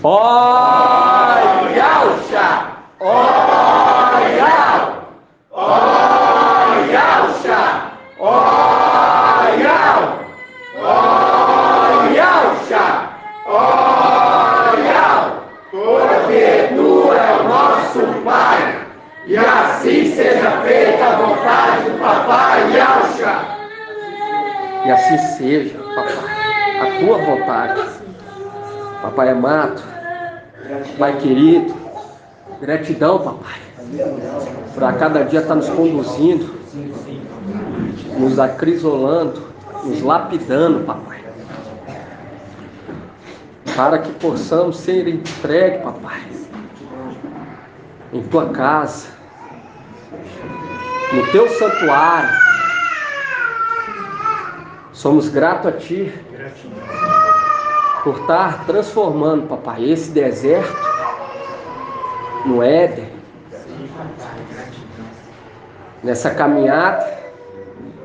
Oyalcha! Oyal! Oyalcha! Oyal! Oyalcha! Oyal! Porque Tu é o nosso Pai, e assim seja feita a vontade do Papai Yalcha. E assim seja, Papai, a Tua vontade. Papai amado, Pai querido, gratidão, Papai, por a cada dia estar nos conduzindo, nos acrisolando, nos lapidando, Papai, para que possamos ser entregues, Papai, em Tua casa, no Teu santuário. Somos gratos a Ti por estar transformando, Papai, esse deserto no Éden, nessa caminhada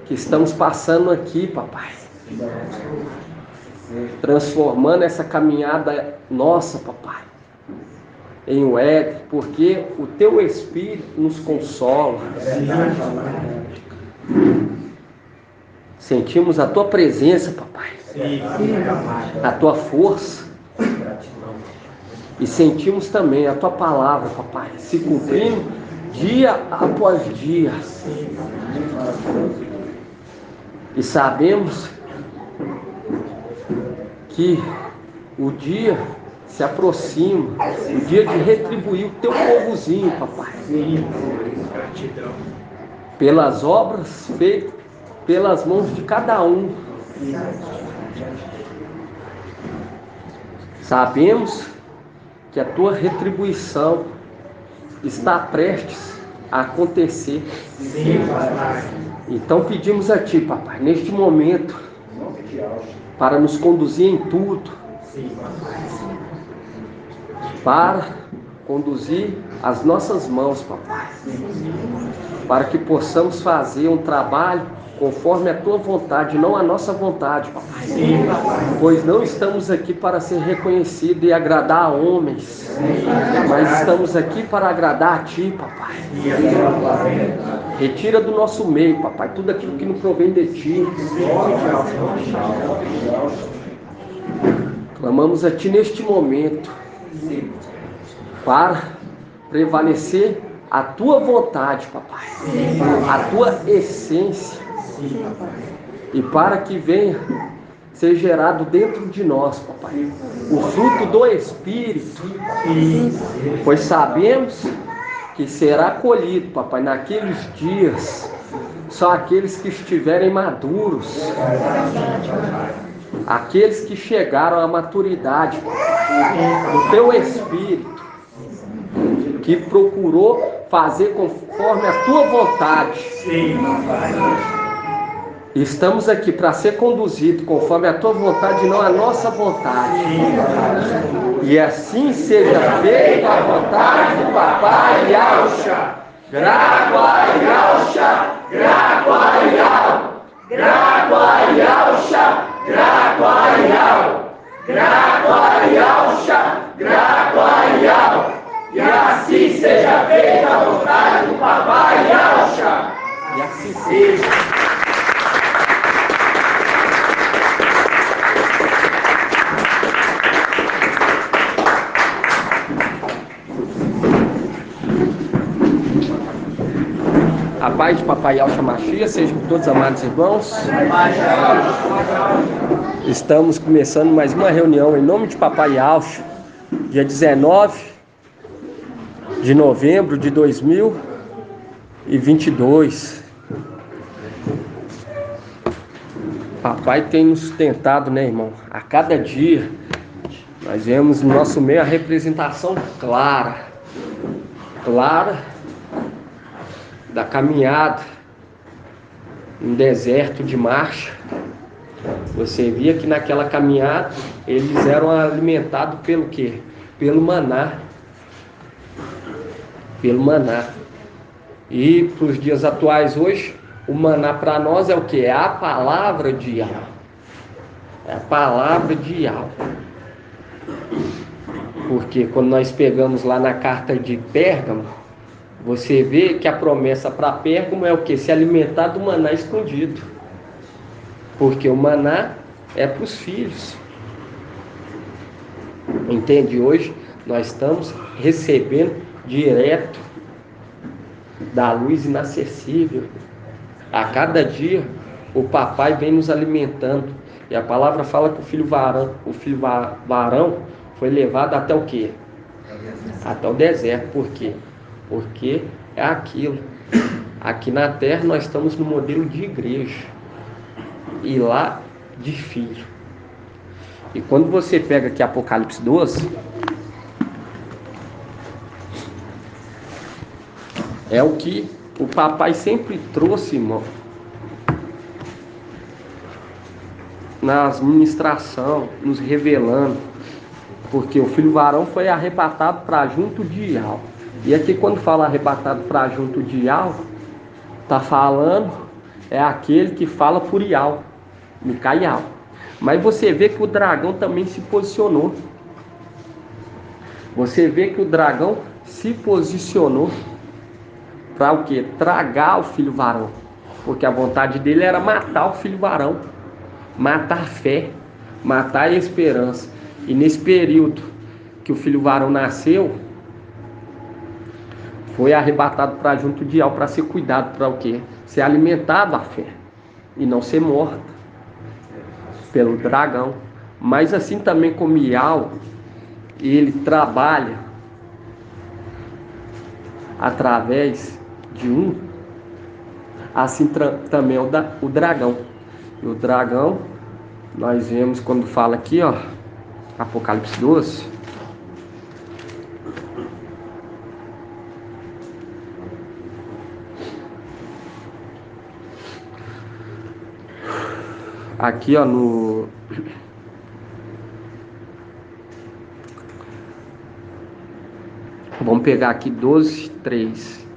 que estamos passando aqui, Papai, transformando essa caminhada nossa, Papai, em um Éden, porque o Teu Espírito nos consola. Sentimos a Tua presença, Papai, a Tua força, e sentimos também a Tua palavra, Papai, se cumprindo dia após dia. E sabemos que o dia se aproxima, o dia de retribuir o Teu povozinho, Papai, pelas obras feitas pelas mãos de cada um. Sabemos que a Tua retribuição está prestes a acontecer. Então pedimos a Ti, Papai, neste momento, para nos conduzir em tudo, para conduzir as nossas mãos, Papai, para que possamos fazer um trabalho conforme a Tua vontade, não a nossa vontade, Papai. Pois não estamos aqui para ser reconhecidos e agradar a homens, mas estamos aqui para agradar a Ti, Papai. Retira do nosso meio, Papai, tudo aquilo que não provém de Ti. Clamamos a Ti neste momento para prevalecer a Tua vontade, Papai, a Tua essência, e para que venha ser gerado dentro de nós, Papai, o fruto do Espírito, pois sabemos que será colhido, Papai, naqueles dias, só aqueles que estiverem maduros, aqueles que chegaram à maturidade, Papai, do Teu Espírito, que procurou fazer conforme a Tua vontade. Estamos aqui para ser conduzido conforme a Tua vontade e não a nossa vontade. E assim seja feita a vontade do Papai Yalcha. Gragua Yalcha, Gragua Yal, Gragua Yalcha, Gragua Yal, Gragua Yalcha, Gragua Yal. E assim seja feita a vontade do Papai Yalcha. E assim seja. A paz de Papai Yalcha Machia seja com todos, amados irmãos. Estamos começando mais uma reunião em nome de Papai Yalcha, dia 19 de novembro de 2022. Papai tem nos sustentado, né, irmão? A cada dia nós vemos no nosso meio a representação clara da caminhada em deserto de marcha. Você via que naquela caminhada eles eram alimentados pelo quê? Pelo maná. E para os dias atuais hoje, o maná para nós é o quê? É a palavra de Yahweh. É a palavra de Yahweh. Porque quando nós pegamos lá na carta de Pérgamo, você vê que a promessa para Pérgamo é o quê? Se alimentar do maná escondido. Porque o maná é para os filhos. Entende? Hoje nós estamos recebendo direto da luz inacessível. A cada dia o papai vem nos alimentando. E a palavra fala que o filho varão foi levado até o quê? Até o deserto. Por quê? Porque é aquilo. Aqui na terra nós estamos no modelo de igreja. E lá de filho. E quando você pega aqui Apocalipse 12, é o que o papai sempre trouxe, irmão, nas ministrações, nos revelando. Porque o filho varão foi arrebatado para junto de Yahweh. E aqui quando fala arrebatado para junto de Yahweh, está falando, é aquele que fala por Yahweh, Micael. Mas você vê que o dragão também se posicionou. Você vê que o dragão se posicionou para o quê? Tragar o filho varão. Porque a vontade dele era matar o filho varão. Matar a fé. Matar a esperança. E nesse período que o filho varão nasceu, foi arrebatado para junto de Yahweh para ser cuidado. Para o quê? Ser alimentado a fé. E não ser morta pelo dragão. Mas assim também como Yahweh, ele trabalha através de um, assim também o dragão. E o dragão, nós vemos quando fala aqui, ó, Apocalipse 12, aqui ó, no vamos pegar aqui 12:3.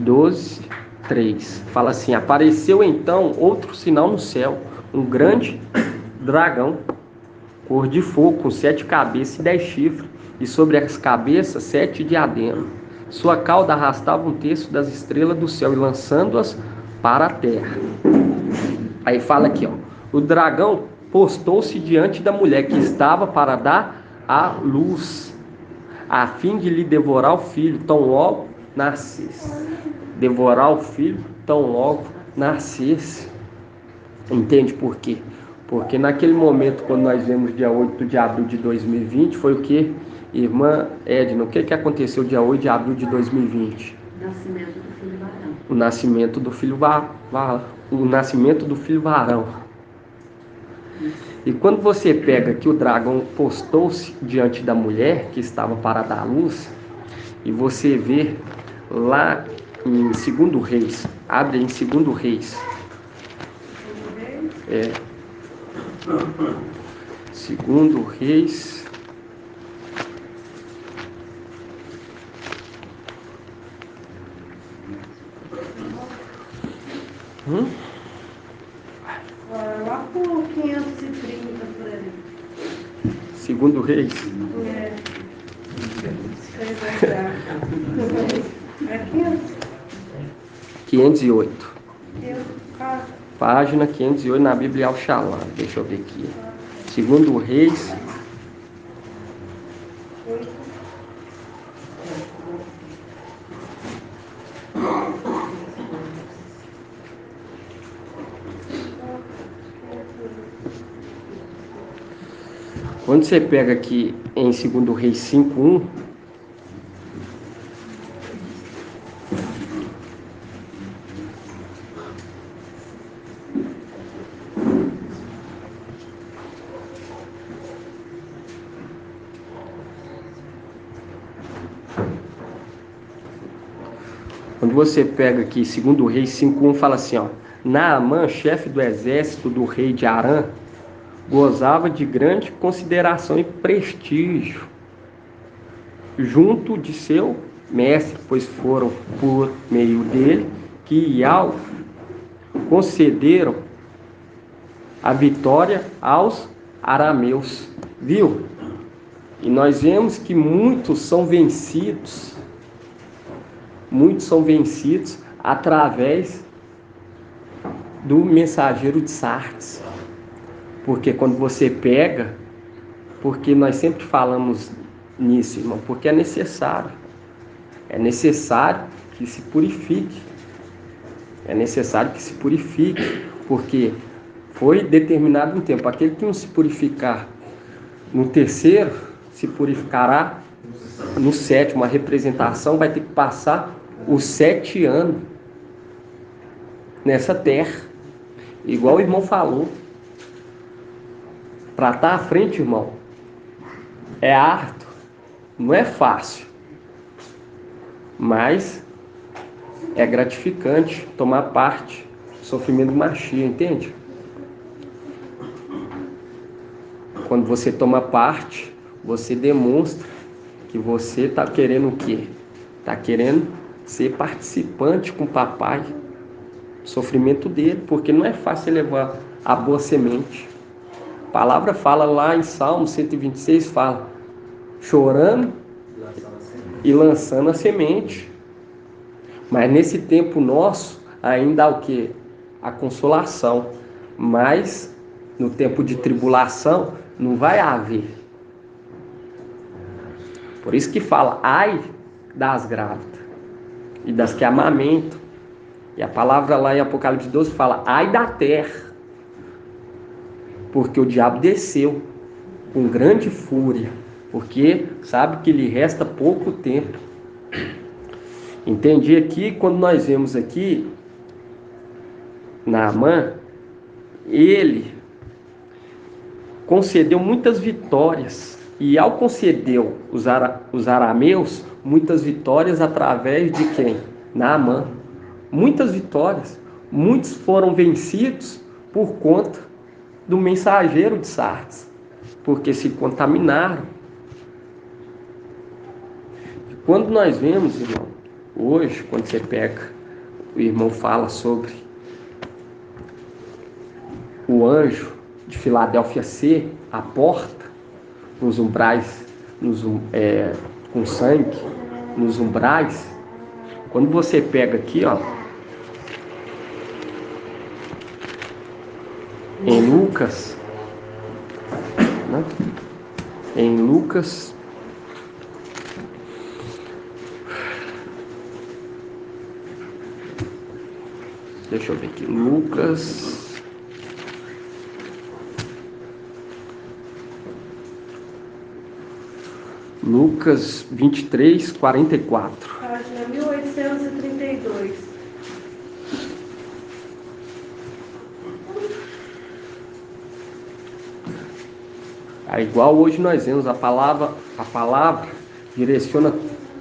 12:3 fala assim: apareceu então outro sinal no céu, um grande dragão, cor de fogo, com 7 cabeças e 10 chifres, e sobre as cabeças 7 diademas. Sua cauda arrastava um terço das estrelas do céu e lançando-as para a terra. Aí fala aqui, ó: o dragão postou-se diante da mulher que estava para dar à luz, a fim de lhe devorar o filho tão logo nascesse. Devorar o filho tão logo nascesse. Entende por quê? Porque naquele momento, quando nós vemos dia 8 de abril de 2020, foi o que, irmã Edna? O que aconteceu dia 8 de abril de 2020? Nascimento do filho varão. O nascimento do filho o nascimento do filho varão. E quando você pega que o dragão postou-se diante da mulher que estava para dar luz, e você vê lá em 2 Reis, abre em 2 Reis. 2 Reis. Lá por 530 por aí. 2 Reis. É 500. 508. Página 508 na Bíblia Al-Shalom. Deixa eu ver aqui. 2 Reis. Quando você pega aqui em 2 Reis 5:1, quando você pega aqui 2 Reis 5:1, fala assim, ó: Naamã, chefe do exército do rei de Arã, gozava de grande consideração e prestígio junto de seu mestre, pois foram por meio dele que Yahweh concederam a vitória aos arameus. Viu? E nós vemos que muitos são vencidos através do mensageiro de Sardes. Porque quando você pega, porque nós sempre falamos nisso, irmão, porque é necessário que se purifique, porque foi determinado um tempo, aquele que não se purificar no terceiro, se purificará no sétimo. A representação vai ter que passar os 7 anos nessa terra, igual o irmão falou. Para estar à frente, irmão, é árduo, não é fácil, mas é gratificante tomar parte do sofrimento do Machia, entende? Quando você toma parte, você demonstra que você está querendo o quê? Está querendo ser participante com o papai do sofrimento dele, porque não é fácil levar a boa semente. A palavra fala lá em Salmo 126, fala, chorando e lançando a semente. Mas nesse tempo nosso, ainda há o quê? A consolação. Mas no tempo de tribulação, não vai haver. Por isso que fala, ai das grávidas e das que amamentam. E a palavra lá em Apocalipse 12 fala, ai da terra. Porque o diabo desceu com grande fúria, porque sabe que lhe resta pouco tempo. Entendi aqui, quando nós vemos aqui Naamã, ele concedeu muitas vitórias, e ao conceder os arameus muitas vitórias através de quem? Naamã. Muitas vitórias, muitos foram vencidos por conta do mensageiro de Sardes, porque se contaminaram. E quando nós vemos, irmão, hoje, quando você pega, o irmão fala sobre o anjo de Filadélfia ser a porta nos umbrais, com sangue, nos umbrais. Quando você pega aqui, ó, em Lucas, né? Em Lucas, deixa eu ver aqui, Lucas 23, 44. Página 1832. É igual hoje nós vemos a palavra direciona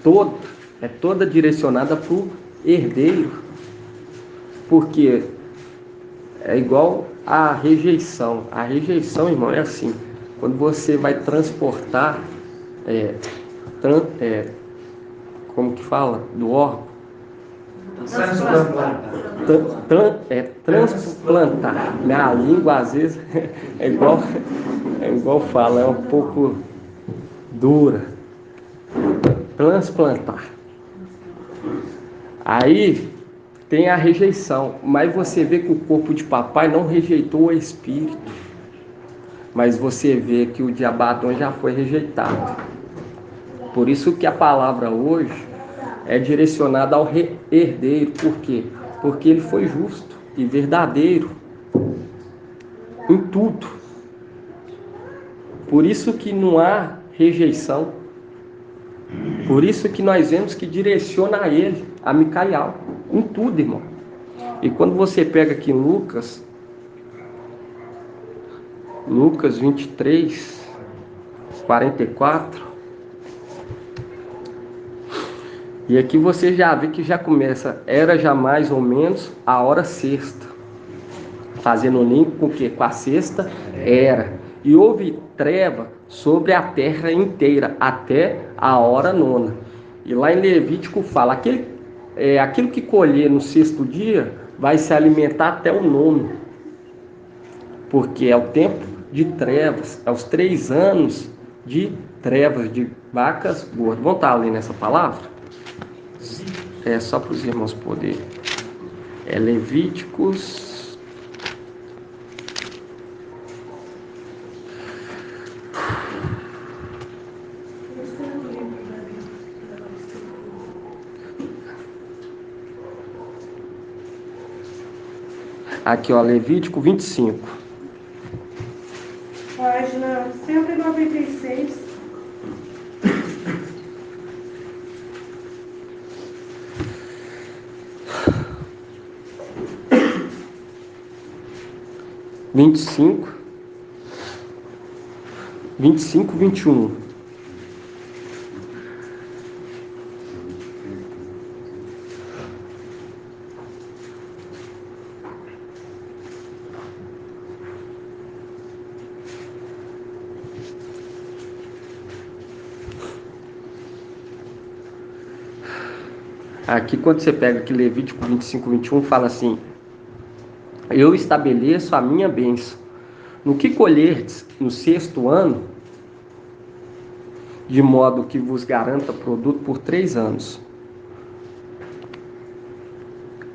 toda direcionada para o herdeiro, porque é igual a rejeição. A rejeição, irmão, é assim, quando você vai transportar, como que fala? Do órgão. Transplantar. Minha língua às vezes é igual fala, é um pouco dura. Transplantar. Aí tem a rejeição, mas você vê que o corpo de papai não rejeitou o espírito, mas você vê que o de Abaddon já foi rejeitado. Por isso que a palavra hoje é direcionada ao herdeiro. Por quê? Porque ele foi justo e verdadeiro em tudo. Por isso que não há rejeição. Por isso que nós vemos que direciona a ele, a Micael, em tudo, irmão. E quando você pega aqui em Lucas 23, 44, e aqui você já vê que já começa, era já mais ou menos a hora sexta, fazendo o link com o que? Com a sexta era. E houve treva sobre a terra inteira até a hora nona. E lá em Levítico fala, aquilo que colher no sexto dia vai se alimentar até o nono. porque é o tempo de trevas, é os 3 anos de trevas, de vacas gordas. Vamos estar lendo essa palavra? É só para os irmãos poderem. É Levíticos. Aqui, ó, Levítico 25. Página 196. Vinte e cinco, 21. Aqui, quando você pega aqui Levítico 25, 21, fala assim: eu estabeleço a minha bênção no que colherdes no 6º ano, de modo que vos garanta produto por 3 anos.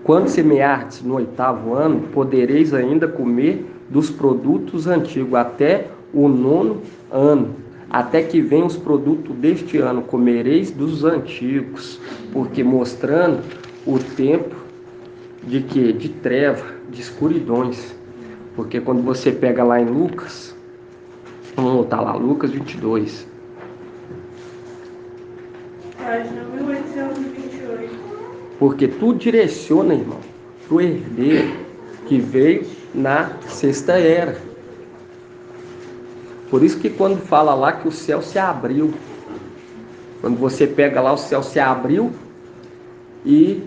Quando semeardes no 8º ano, podereis ainda comer dos produtos antigos até o 9º ano. Até que venham os produtos deste ano, comereis dos antigos, porque mostrando o tempo de quê? De treva, de escuridões. Porque quando você pega lá em Lucas, vamos voltar lá, Lucas 22. Página 1828. Porque tudo direciona, irmão, para o herdeiro que veio na 6ª era. Por isso que quando fala lá que o céu se abriu, quando você pega lá, o céu se abriu, e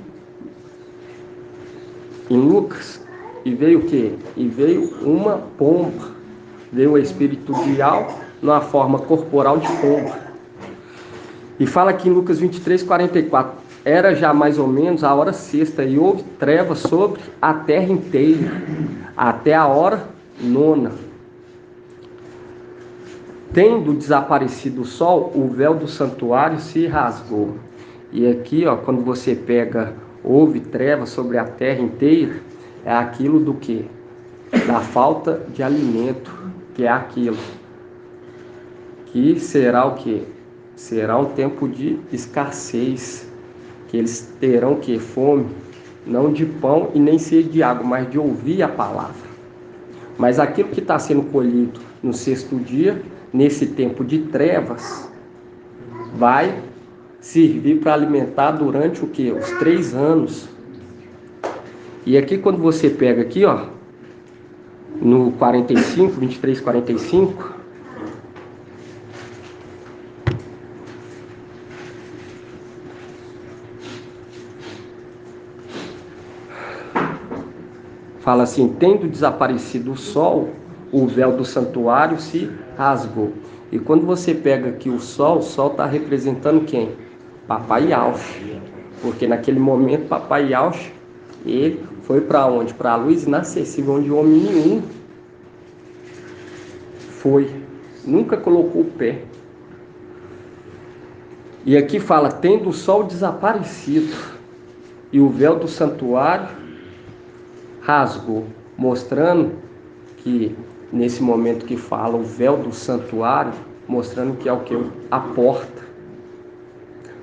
em Lucas, e veio o quê? E veio uma pomba, veio o espírito de algo numa forma corporal de pomba. E fala aqui em Lucas 23, 44, era já mais ou menos a hora 6ª, e houve trevas sobre a terra inteira, até a hora 9ª. Tendo desaparecido o sol, o véu do santuário se rasgou. E aqui, ó, quando você pega, houve trevas sobre a terra inteira, é aquilo do quê? Da falta de alimento, que é aquilo que será o quê? Será um tempo de escassez, que eles terão o quê? Fome, não de pão e nem sede de água, mas de ouvir a palavra. Mas aquilo que está sendo colhido no 6º dia, nesse tempo de trevas, vai servir para alimentar durante o quê? Os 3 anos. E aqui quando você pega aqui, ó, no 45, 23, 45, fala assim: tendo desaparecido o sol, o véu do santuário se rasgou. E quando você pega aqui o sol está representando quem? Papai Yahweh. Porque naquele momento Papai Yahweh, ele foi para onde? Para a luz inacessível, onde homem nenhum foi, nunca colocou o pé. E aqui fala: tendo o sol desaparecido e o véu do santuário rasgou, mostrando que nesse momento que fala o véu do santuário, mostrando que é o que? A porta.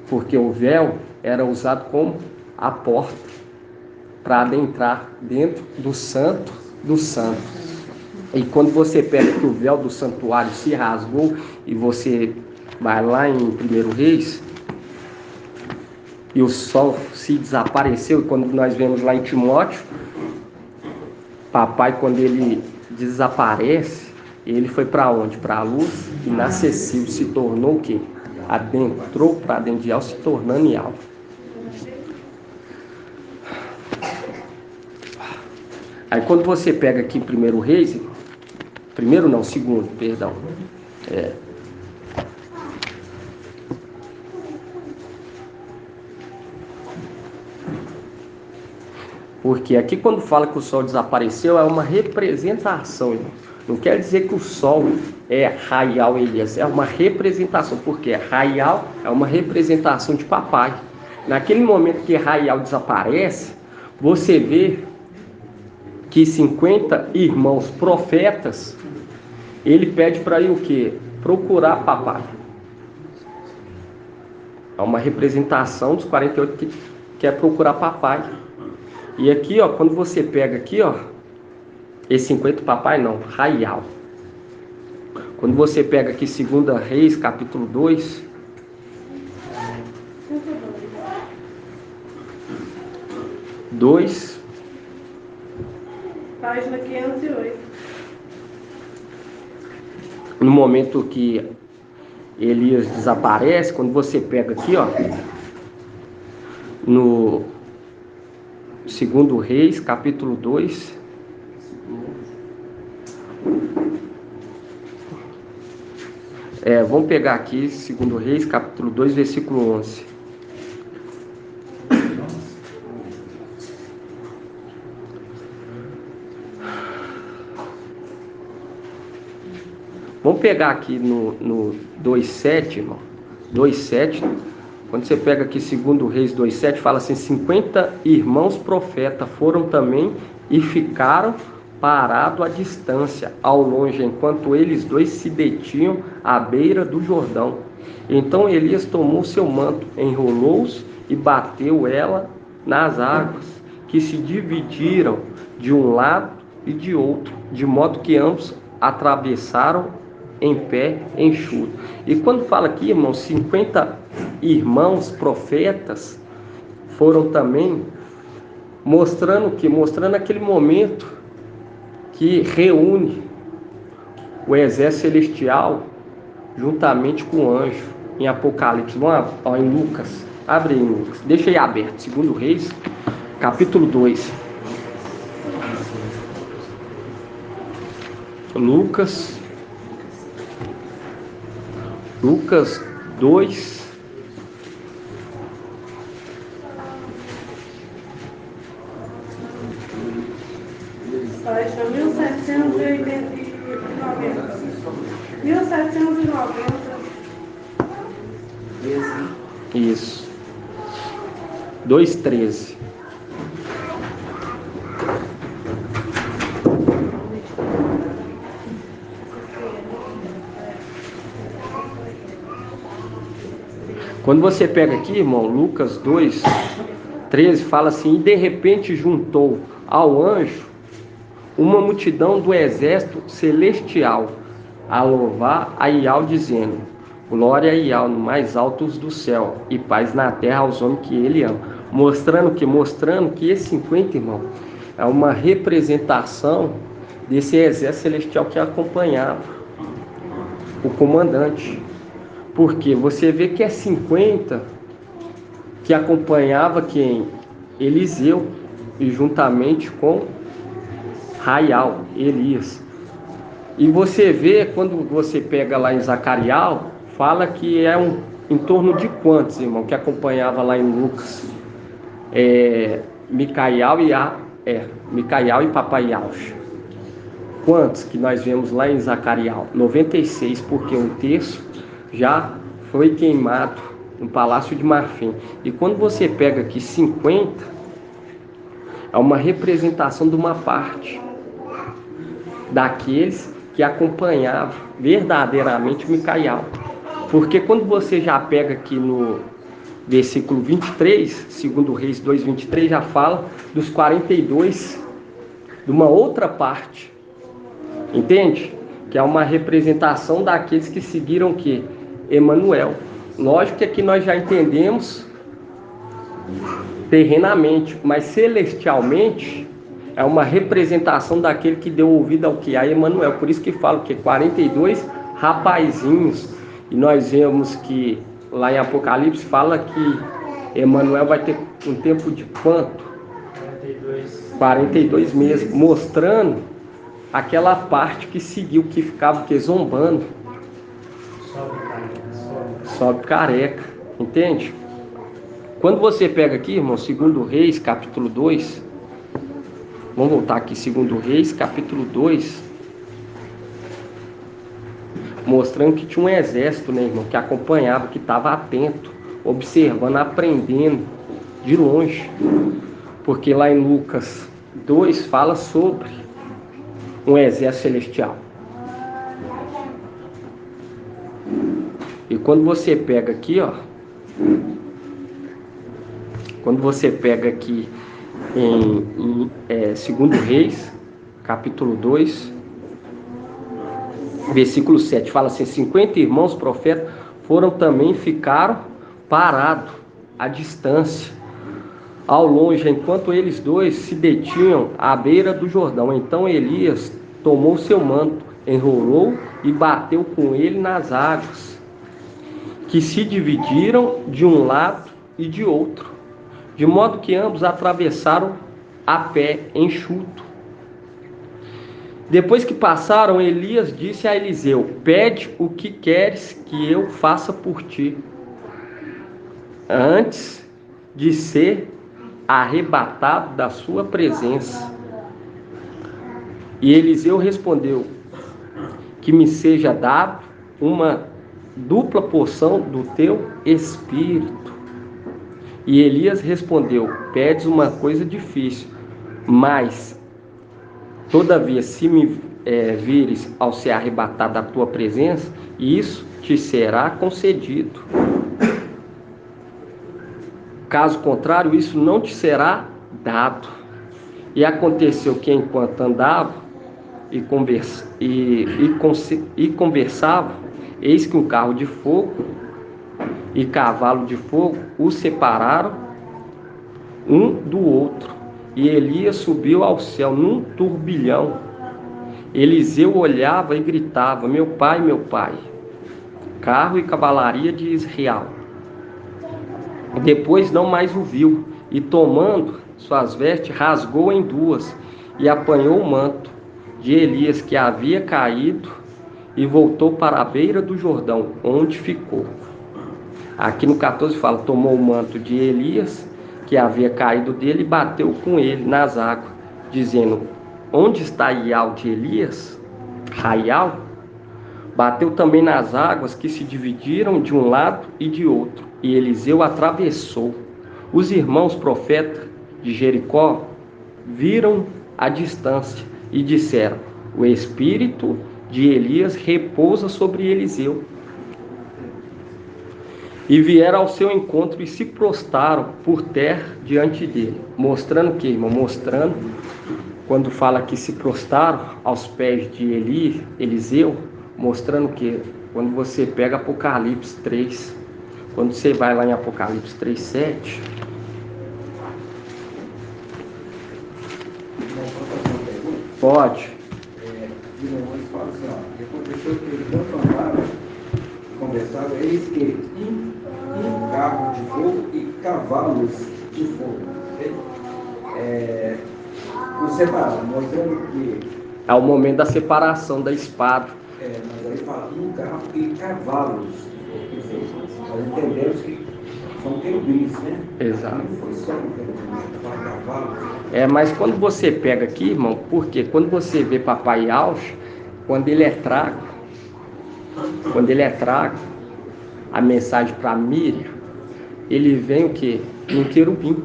Porque o véu era usado como a porta para adentrar dentro do santo dos santos. E quando você pega que o véu do santuário se rasgou, e você vai lá em 1 Reis, e o sol se desapareceu, e quando nós vemos lá em Timóteo, papai, quando ele desaparece, ele foi para onde? Para a luz inacessível, se tornou o quê? Adentrou para dentro de algo, se tornando em algo. Aí quando você pega aqui 1 Reis, primeiro não, segundo, perdão. Porque aqui quando fala que o sol desapareceu, é uma representação, irmão. Não quer dizer que o sol é Raial Elias, é uma representação, porque Raial é uma representação de papai. Naquele momento que Raial desaparece, você vê que 50 irmãos profetas, ele pede para ir o quê? Procurar papai. É uma representação dos 48 que quer procurar papai. E aqui, ó, quando você pega aqui, ó, esse 50 papai não, Raial. Quando você pega aqui 2 Reis, capítulo 2, Página 508. No momento que Elias desaparece, quando você pega aqui, ó, no 2 Reis, capítulo 2, vamos pegar aqui 2 Reis, capítulo 2, versículo 11. Vamos pegar aqui no 2,7, irmão. 2,7. Quando você pega aqui 2 Reis 2,7, fala assim: 50 irmãos profetas foram também e ficaram parados à distância, ao longe, enquanto eles dois se detinham à beira do Jordão. Então Elias tomou seu manto, enrolou-os e bateu ela nas águas, que se dividiram de um lado e de outro, de modo que ambos atravessaram em pé enxuto. E quando fala aqui, irmãos, 50 irmãos profetas foram também, mostrando que mostrando aquele momento que reúne o exército celestial juntamente com o anjo em Apocalipse. Vamos lá, em Lucas. Abre aí, Lucas. Deixa aí aberto. 2 Reis, capítulo 2. Lucas 2. Página 1790. 1790. Isso. 2,13. Quando você pega aqui, irmão, Lucas 2,13, fala assim: e de repente juntou ao anjo uma multidão do exército celestial a louvar a Ial, dizendo: glória a Ial no mais altos do céu e paz na terra aos homens que ele ama. Mostrando que esse 50, irmão, é uma representação desse exército celestial que acompanhava o comandante. Porque você vê que é 50 que acompanhava quem? Eliseu, e juntamente com Raial, Elias. E você vê, quando você pega lá em Zacarias, fala que é em torno de quantos, irmão, que acompanhava lá em Lucas? Micael e papai Yaush. Quantos que nós vemos lá em Zacarias? 96, porque um terço já foi queimado no Palácio de Marfim. E quando você pega aqui 50, é uma representação de uma parte daqueles que acompanhavam verdadeiramente Micael. Porque quando você já pega aqui no versículo 23, 2 Reis 2:23, já fala dos 42 de uma outra parte. Entende? Que é uma representação daqueles que seguiram o quê? Emanuel. Lógico que aqui nós já entendemos terrenamente, mas celestialmente é uma representação daquele que deu ouvido ao que? A Emanuel. Por isso que falo que 42 rapazinhos. E nós vemos que lá em Apocalipse fala que Emanuel vai ter um tempo de quanto? 42 meses, mostrando aquela parte que seguiu, que ficava que zombando. Sobe careca, entende? Quando você pega aqui, irmão, 2 Reis, capítulo 2, Vamos voltar aqui, 2 Reis, capítulo 2. Mostrando que tinha um exército, né, irmão, que acompanhava, que estava atento, observando, aprendendo de longe. Porque lá em Lucas 2 fala sobre um exército celestial. E quando você pega aqui, ó, quando você pega aqui em 2 Reis, capítulo 2, versículo 7, fala assim: 50 irmãos profetas foram também e ficaram parados à distância, ao longe, enquanto eles dois se detinham à beira do Jordão. Então Elias tomou seu manto, enrolou e bateu com ele nas águas, que se dividiram de um lado e de outro, de modo que ambos atravessaram a pé enxuto. Depois que passaram, Elias disse a Eliseu: pede o que queres que eu faça por ti, antes de ser arrebatado da sua presença. E Eliseu respondeu: que me seja dado uma dupla porção do teu espírito. E Elias respondeu: pedes uma coisa difícil, mas todavia, se me vires ao ser arrebatado da tua presença, isso te será concedido. Caso contrário, isso não te será dado. E aconteceu que, enquanto andava e conversava, eis que um carro de fogo e cavalo de fogo os separaram um do outro. E Elias subiu ao céu num turbilhão. Eliseu olhava e gritava: meu pai, carro e cavalaria de Israel. Depois não mais o viu, e tomando suas vestes, rasgou em duas, e apanhou o manto de Elias que havia caído, e voltou para a beira do Jordão, onde ficou. Aqui no 14 fala: tomou o manto de Elias que havia caído dele e bateu com ele nas águas, dizendo: onde está Ial de Elias? Raial? Bateu também nas águas, que se dividiram de um lado e de outro, e Eliseu atravessou. Os irmãos profetas de Jericó viram a distância e disseram: o espírito de Elias repousa sobre Eliseu. E vieram ao seu encontro e se prostraram por terra diante dele. Mostrando o que, irmão? Mostrando, quando fala que se prostraram aos pés de Eliseu, mostrando que quando você pega Apocalipse 3, quando você vai lá em Apocalipse 3:7, pode. Fala assim, ó, e aconteceu que eles tanto andaram e conversavam, eis que um carro de fogo e cavalos de fogo. Os separaram, mostrando que É o momento da separação da espada. mas aí fala um carro e cavalos de fogo. Nós entendemos que são querubins, né? Exato. Não foi só um querubim, fala cavalo. Mas quando você pega aqui, irmão, porque quando você vê Papai Alcho, quando ele é trago, a mensagem para Miriam, ele vem o quê? Um querubim.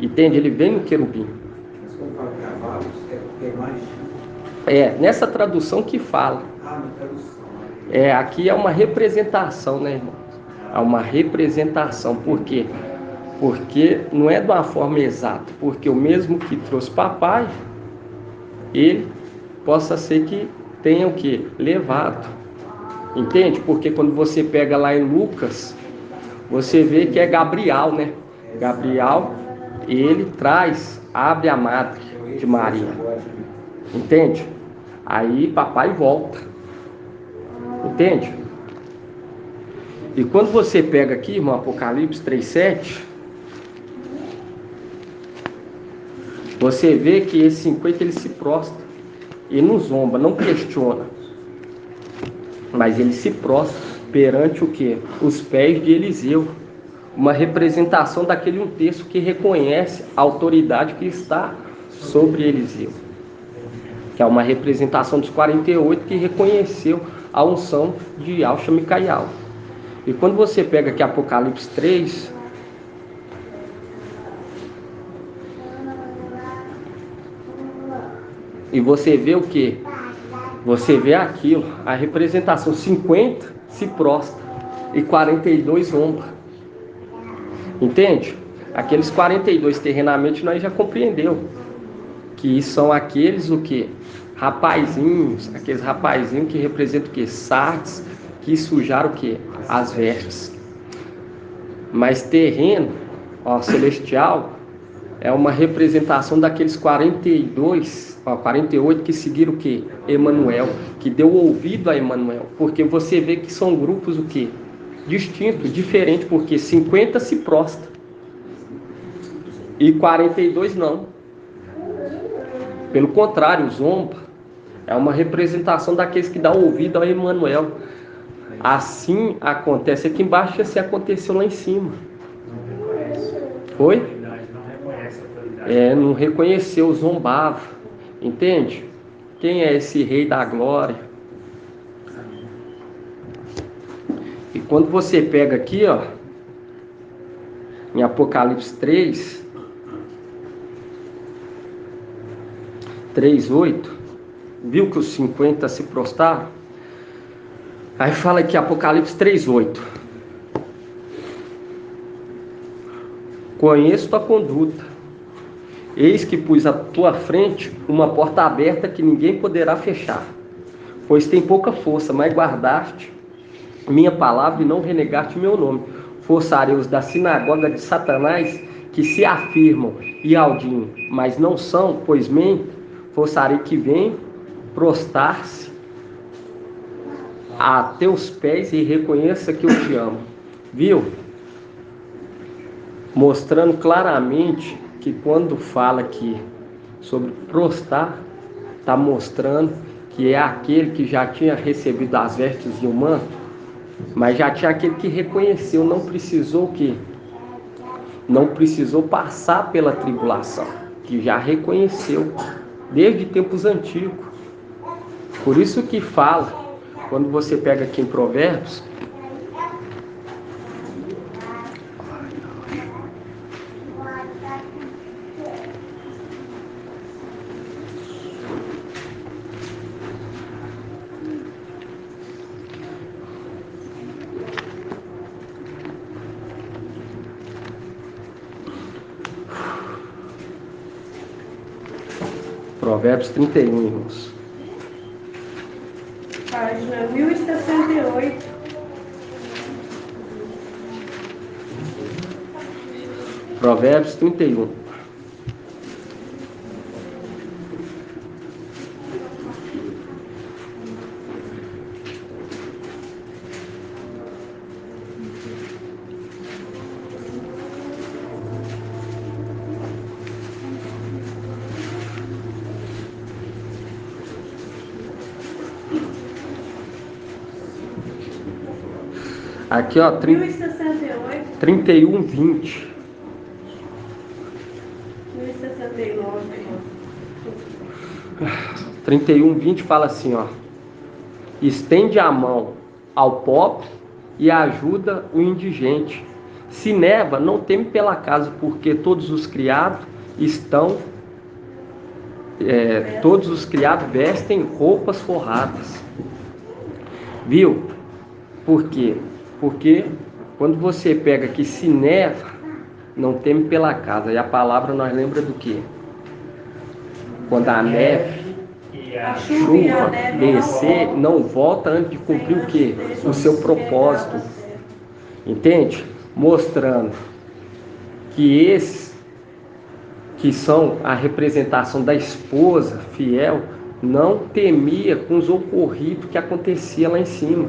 Entende? Ele vem no querubim. Mas quando fala cavalos, é mais. Nessa tradução que fala. Na tradução. Aqui é uma representação, né, irmão? É uma representação. Por quê? Porque não é de uma forma exata. Porque o mesmo que trouxe papai, ele possa ser que tenha o quê? Levado. Entende? Porque quando você pega lá em Lucas, você vê que é Gabriel, né? Gabriel, ele abre a madre de Maria. Entende? Aí papai volta. Entende? E quando você pega aqui, irmão, Apocalipse 3:7, você vê que esse 50 ele se prostra. Ele não zomba, não questiona. Mas ele se prostra perante o quê? Os pés de Eliseu. uma representação daquele um texto que reconhece a autoridade que está sobre Eliseu, que é uma representação dos 48 que reconheceu a unção de Yahshua Micaial. E quando você pega aqui Apocalipse 3, e você vê o que? Você vê aquilo, a representação 50 se prostra e 42 zomba. Entende? Aqueles 42 terrenamente nós já compreendeu que são aqueles o que? Rapazinhos, aqueles rapazinhos que representam o que? Sardes, que sujaram o que? As vestes. Mas terreno, ó, celestial, é uma representação daqueles 48 que seguiram o que? Emanuel, que deu ouvido a Emanuel. Porque você vê que são grupos o que? Distintos, diferentes, porque 50 se prostra e 42 não. Pelo contrário, zomba é uma representação daqueles que dão ouvido a Emanuel. Assim acontece aqui embaixo, assim aconteceu lá em cima. Foi? Não reconheceu, zombava. Entende? Quem é esse rei da glória? E quando você pega aqui, ó, em Apocalipse 3:8, viu que os 50 se prostraram? Aí fala aqui Apocalipse 3:8. Conheço tua conduta. Eis que pus à tua frente uma porta aberta que ninguém poderá fechar. Pois tem pouca força, mas guardaste minha palavra e não renegaste meu nome. Forçarei os da sinagoga de Satanás, que se afirmam e audinho, mas não são, pois mentem. Forçarei que venham prostrar-se a teus pés e reconheça que eu te amo. Viu? Mostrando claramente que quando fala aqui sobre prostrar, está mostrando que é aquele que já tinha recebido as vestes de um manto, mas já tinha aquele que reconheceu, não precisou o quê? Não precisou passar pela tribulação, que já reconheceu desde tempos antigos. Por isso que fala, quando você pega aqui em Provérbios, Provérbios 31, irmãos. Página 1068. Provérbios 31. Aqui, ó, 1068. 31, 20. 1069. 31, 20 fala assim, ó: estende a mão ao pobre e ajuda o indigente. Se neva, não teme pela casa, porque todos os criados vestem roupas forradas. Viu? Por quê? Porque quando você pega aqui, se neva, não teme pela casa. E a palavra nós lembra do quê? Quando a neve, A chuva e a chuva neve descer, não volta antes de cumprir o quê? O seu propósito. Entende? Mostrando que esses que são a representação da esposa fiel não temia com os ocorridos que acontecia lá em cima.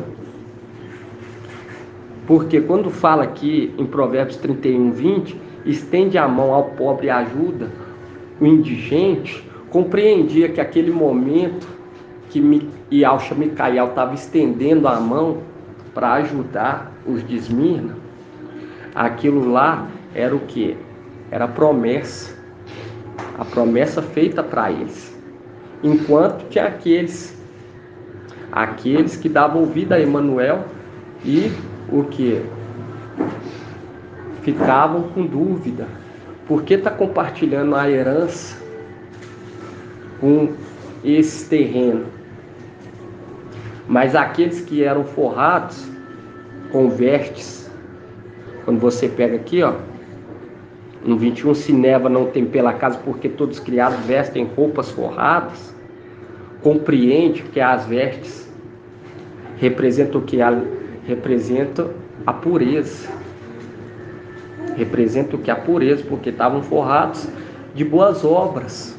Porque quando fala aqui em Provérbios 31, 20, estende a mão ao pobre e ajuda o indigente, compreendia que aquele momento que Yahshua Micaial estava estendendo a mão para ajudar os de Esmirna, Aquilo lá era o quê? Era a promessa feita para eles. Enquanto tinha aqueles que davam ouvido a Emanuel e o que? Ficavam com dúvida. Por que está compartilhando a herança com esse terreno? Mas aqueles que eram forrados com vestes, quando você pega aqui, ó, no 21, se neva não tem pela casa, porque todos criados vestem roupas forradas. Compreende que as vestes representam o que? Representam a pureza. Representam o que? A pureza, porque estavam forrados de boas obras.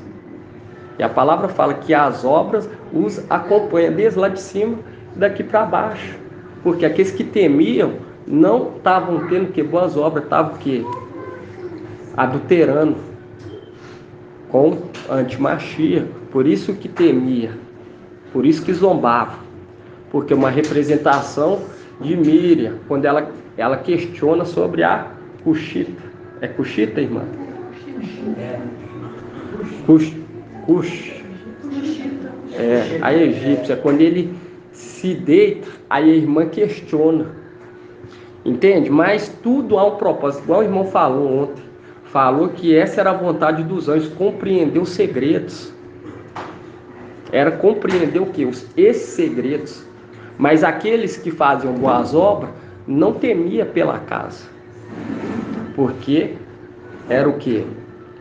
E a palavra fala que as obras os acompanham desde lá de cima daqui para baixo. Porque aqueles que temiam não estavam tendo que boas obras, estavam o quê? Adulterando com antimachia. Por isso que temia, por isso que zombava. Porque uma representação de Miriam, quando ela questiona sobre a Cushita. É Cushita, irmã? A egípcia. Quando ele se deita, aí a irmã questiona. Entende? Mas tudo há um propósito. Igual o irmão falou ontem. Falou que essa era a vontade dos anjos, compreender os segredos. Era compreender o que? Esses segredos. Mas aqueles que faziam boas obras não temia pela casa. Porque era o que?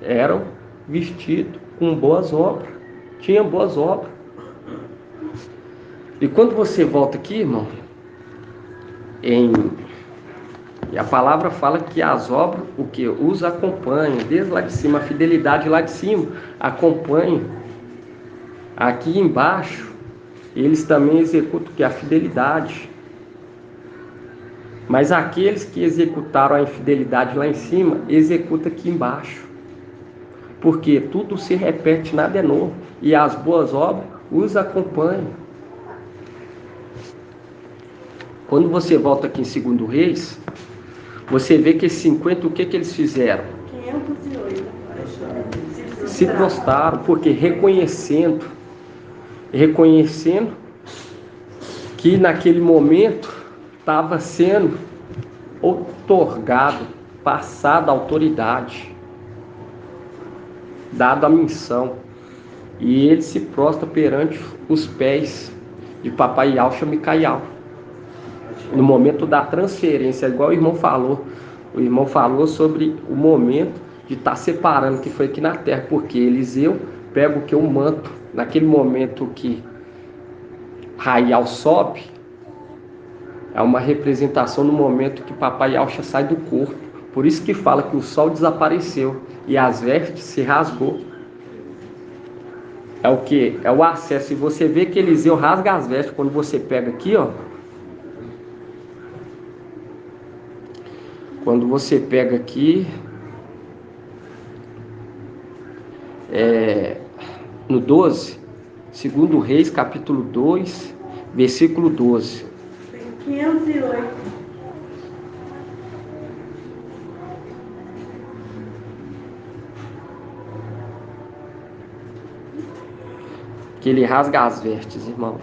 Eram vestidos com boas obras. Tinham boas obras. E quando você volta aqui, irmão, e a palavra fala que as obras, o que? Os acompanham, desde lá de cima, a fidelidade lá de cima, acompanha. Aqui embaixo, eles também executam o que? A fidelidade. Mas aqueles que executaram a infidelidade lá em cima, executam aqui embaixo. Porque tudo se repete, nada é novo. E as boas obras os acompanham. Quando você volta aqui em 2 Reis, você vê que esses 50, o que eles fizeram? 508. Se prostraram, porque reconhecendo que naquele momento estava sendo otorgado, passada a autoridade, dado a missão. E ele se prostra perante os pés de papai Yauxa Micaial. No momento da transferência, igual o irmão falou. O irmão falou sobre o momento de estar separando, que foi aqui na terra. Porque Eliseu pega o que? O manto. Naquele momento que Raial sobe, é uma representação no momento que papai Yauxa sai do corpo. Por isso que fala que o sol desapareceu e as vestes se rasgou. É o que? É o acesso. E você vê que Eliseu rasga as vestes. Quando você pega aqui, ó. Quando você pega aqui, no 12, 2 Reis, capítulo 2, versículo 12. 508. Que ele rasga as vestes, irmão.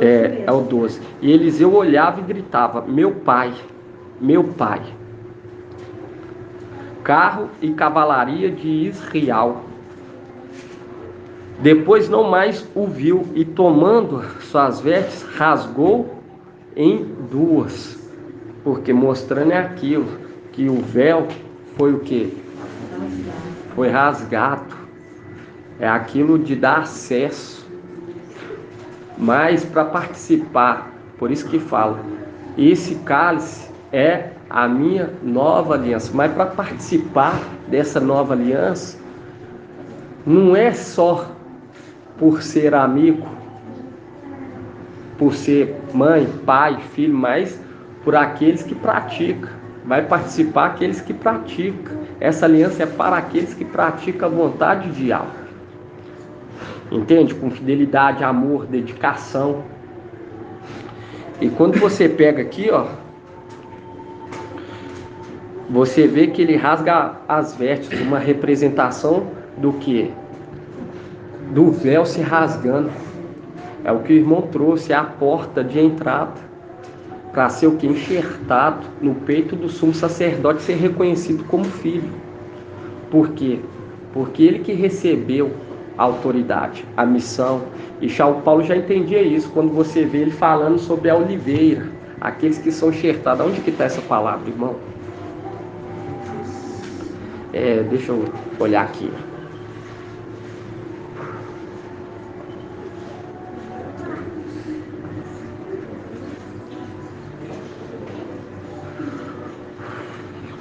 É o 12. E Eliseu olhava e gritava: meu pai, meu pai. Carro e cavalaria de Israel. Depois não mais o viu, e tomando suas vestes, rasgou em duas. Porque mostrando aquilo, que o véu foi o que? Foi rasgado. É aquilo de dar acesso. Mas para participar, por isso que fala, esse cálice é a minha nova aliança. Mas para participar dessa nova aliança, não é só por ser amigo, por ser mãe, pai, filho, mas por aqueles que praticam. Vai participar aqueles que praticam. Essa aliança é para aqueles que praticam a vontade de Yahvé. Entende? Com fidelidade, amor, dedicação. E quando você pega aqui, ó, você vê que ele rasga as vestes, uma representação do que? Do véu se rasgando. É o que o irmão trouxe, é a porta de entrada, para ser o que? Enxertado no peito do sumo sacerdote, ser reconhecido como filho. Por quê? Porque ele que recebeu a autoridade, a missão. E Paulo já entendia isso quando você vê ele falando sobre a oliveira, aqueles que são enxertados. Onde que está essa palavra, irmão? Deixa eu olhar aqui.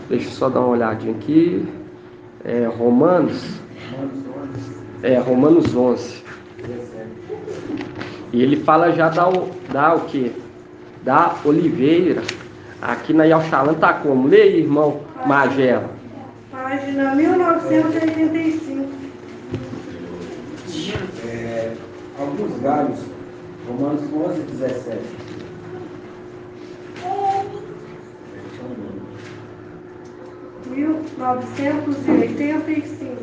Deixa eu só dar uma olhadinha aqui. Romanos 11. E ele fala já da o quê? Da oliveira. Aqui na Yalxalan tá como? Leia, irmão Magela. Página 1985. Alguns galhos, Romanos 11, 17. Mil novecentos e 85.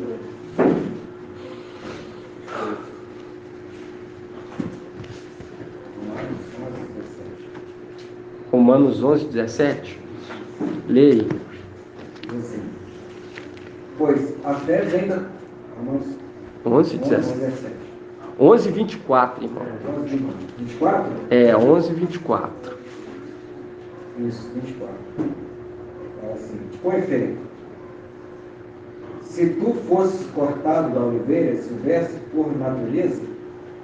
Romanos 11, 17. Leia. Assim, pois a fé vem da... Romanos 11, 17. 11, 24, irmão. 24? 11, 24. Isso, 24. Fala assim: com efeito, se tu fosses cortado da oliveira silvestre por natureza,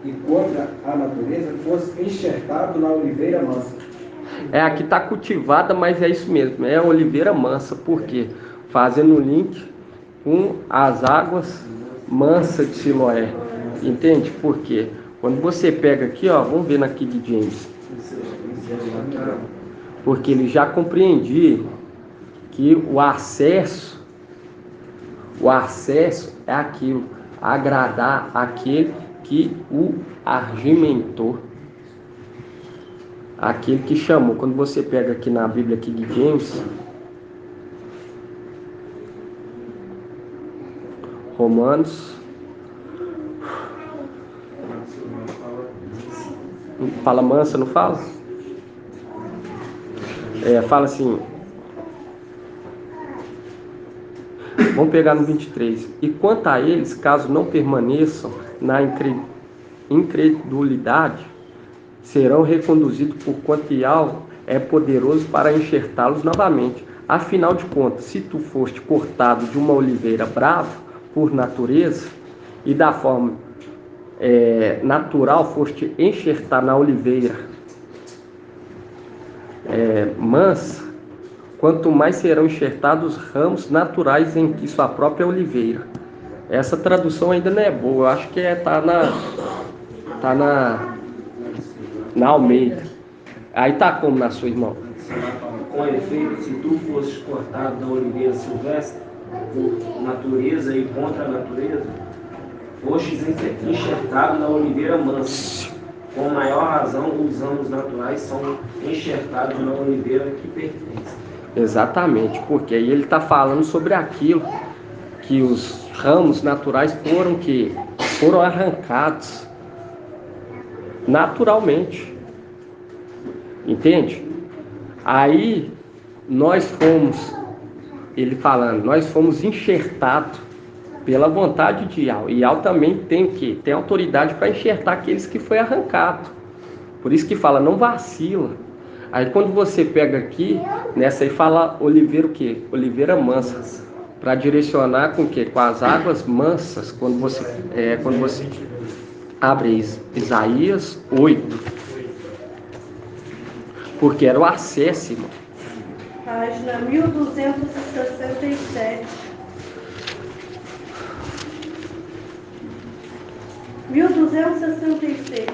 e contra a natureza fosses enxertado na oliveira mansa. Aqui está cultivada, mas é isso mesmo, é a oliveira mansa. Por quê? Fazendo um link com as águas mansas de Siloé. Entende? Por quê? Quando você pega aqui, ó, vamos ver na King James. Porque ele já compreendia que o acesso é aquilo, agradar aquele que o argimentou, aquele que chamou. Quando você pega aqui na Bíblia King James, Romanos, fala mansa, não fala? Fala assim, vamos pegar no 23. E quanto a eles, caso não permaneçam na incredulidade, serão reconduzidos por quanto Ial é poderoso para enxertá-los novamente. Afinal de contas, se tu foste cortado de uma oliveira brava por natureza, e da forma natural foste enxertar na oliveira mansa, quanto mais serão enxertados os ramos naturais em que sua própria oliveira. Essa tradução ainda não é boa, eu acho que tá na Almeida. Aí tá como na sua, irmão? Com efeito, se tu fosses cortado da oliveira silvestre por natureza e contra a natureza, fostes enxertado na oliveira mansa. Com maior razão, os ramos naturais são enxertados na oliveira que pertence. Exatamente, porque aí ele está falando sobre aquilo que os ramos naturais foram arrancados naturalmente. Entende? Aí nós fomos, ele falando, nós fomos enxertados pela vontade de Ial. Ial também tem autoridade para enxertar aqueles que foi arrancado. Por isso que fala, não vacila. Aí quando você pega aqui, nessa aí fala oliveira o quê? Oliveira mansa. Para direcionar com o quê? Com as águas mansas. Quando você abre Isaías 8. Porque era o acesso, irmão. Página 1267. 1266.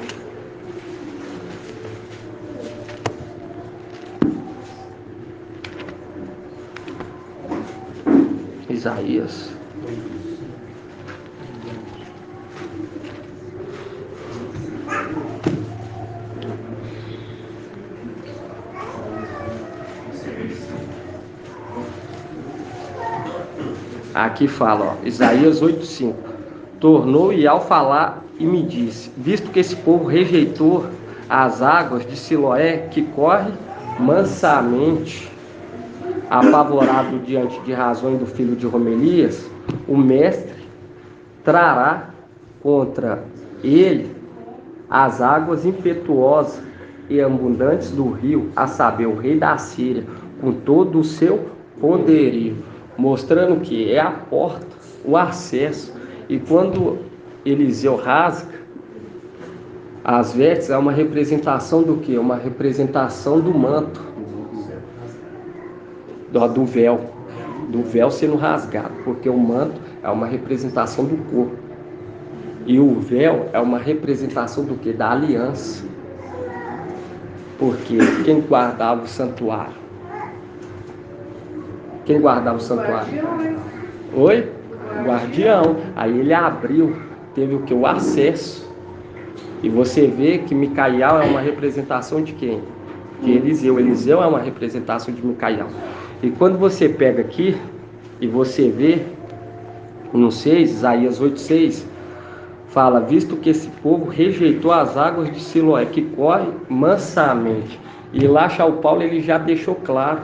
Isaías. Aqui fala, ó, Isaías 8,5. Tornou e ao falar e me disse, visto que esse povo rejeitou as águas de Siloé, que corre mansamente, apavorado diante de razões do filho de Romelias, o mestre trará contra ele as águas impetuosas e abundantes do rio, a saber, o rei da Síria, com todo o seu poderio, mostrando que é a porta, o acesso. E quando Eliseu rasga as vestes, é uma representação do quê? Uma representação do manto, do véu sendo rasgado, porque o manto é uma representação do corpo. E o véu é uma representação do quê? Da aliança. Porque quem guardava o santuário? Quem guardava o santuário? Oi? Guardião. Aí ele abriu, teve o que? O acesso. E você vê que Micaial é uma representação de quem? De Eliseu. Eliseu é uma representação de Micaial. E quando você pega aqui e você vê no 6, Isaías 8,6, fala, visto que esse povo rejeitou as águas de Siloé, que corre mansamente. E lá São Paulo ele já deixou claro.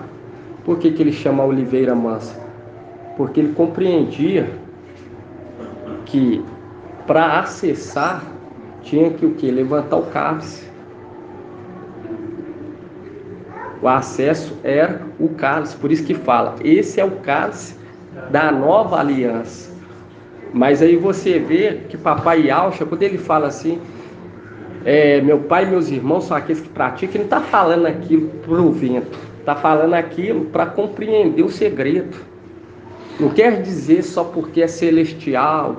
Por que ele chama a oliveira mansa? Porque ele compreendia que para acessar tinha que o quê? Levantar o cálice. O acesso era o cálice, por isso que fala, esse é o cálice da nova aliança. Mas aí você vê que Papai Yaucha, quando ele fala assim, meu pai e meus irmãos são aqueles que praticam, ele não está falando aquilo para o vento, está falando aquilo para compreender o segredo. Não quer dizer só porque é celestial,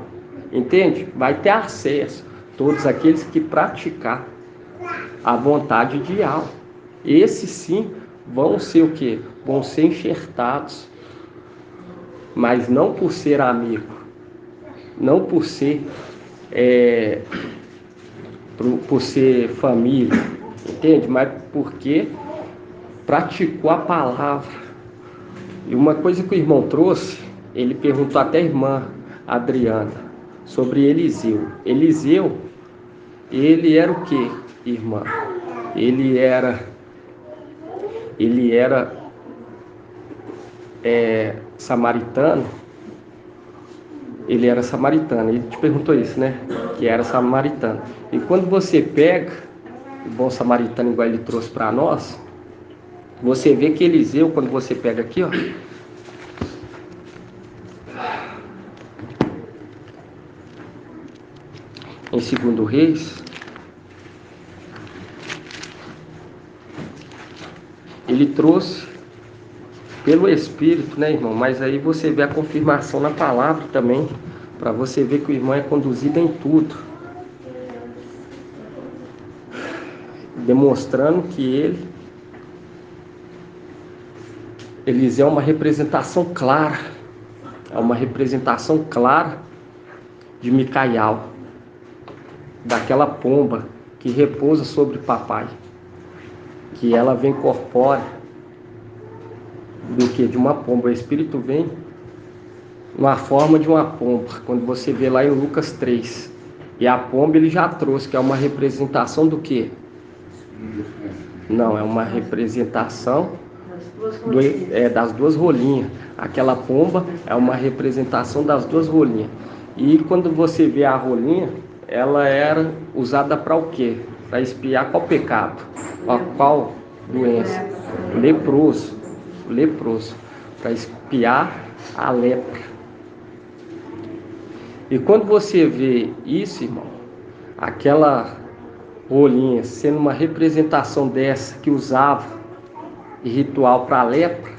entende? Vai ter acesso, todos aqueles que praticar a vontade de Yahweh. Esses sim vão ser o quê? Vão ser enxertados, mas não por ser amigo, não por ser por ser família, entende? Mas porque praticou a palavra. E uma coisa que o irmão trouxe, ele perguntou até a irmã Adriana sobre Eliseu. Eliseu, ele era o que, irmã? Ele era samaritano. Ele era samaritano. Ele te perguntou isso, né? Que era samaritano. E quando você pega o bom samaritano, igual ele trouxe para nós, você vê que Eliseu, quando você pega aqui, ó, em 2 Reis, ele trouxe pelo Espírito, né, irmão? Mas aí você vê a confirmação na palavra também, para você ver que o irmão é conduzido em tudo, demonstrando que Eliseu é uma representação clara, de Micaial, daquela pomba que repousa sobre papai, que ela vem corpórea do que? De uma pomba. O Espírito vem na forma de uma pomba, quando você vê lá em Lucas 3. E a pomba ele já trouxe, que é uma representação do que? Não, é uma representação das duas rolinhas. Aquela pomba é uma representação das duas rolinhas. E quando você vê a rolinha, ela era usada para o quê? Para espiar qual pecado, qual doença? Leproso, para espiar a lepra. E quando você vê isso, irmão, aquela rolinha sendo uma representação dessa que usava de ritual para a lepra,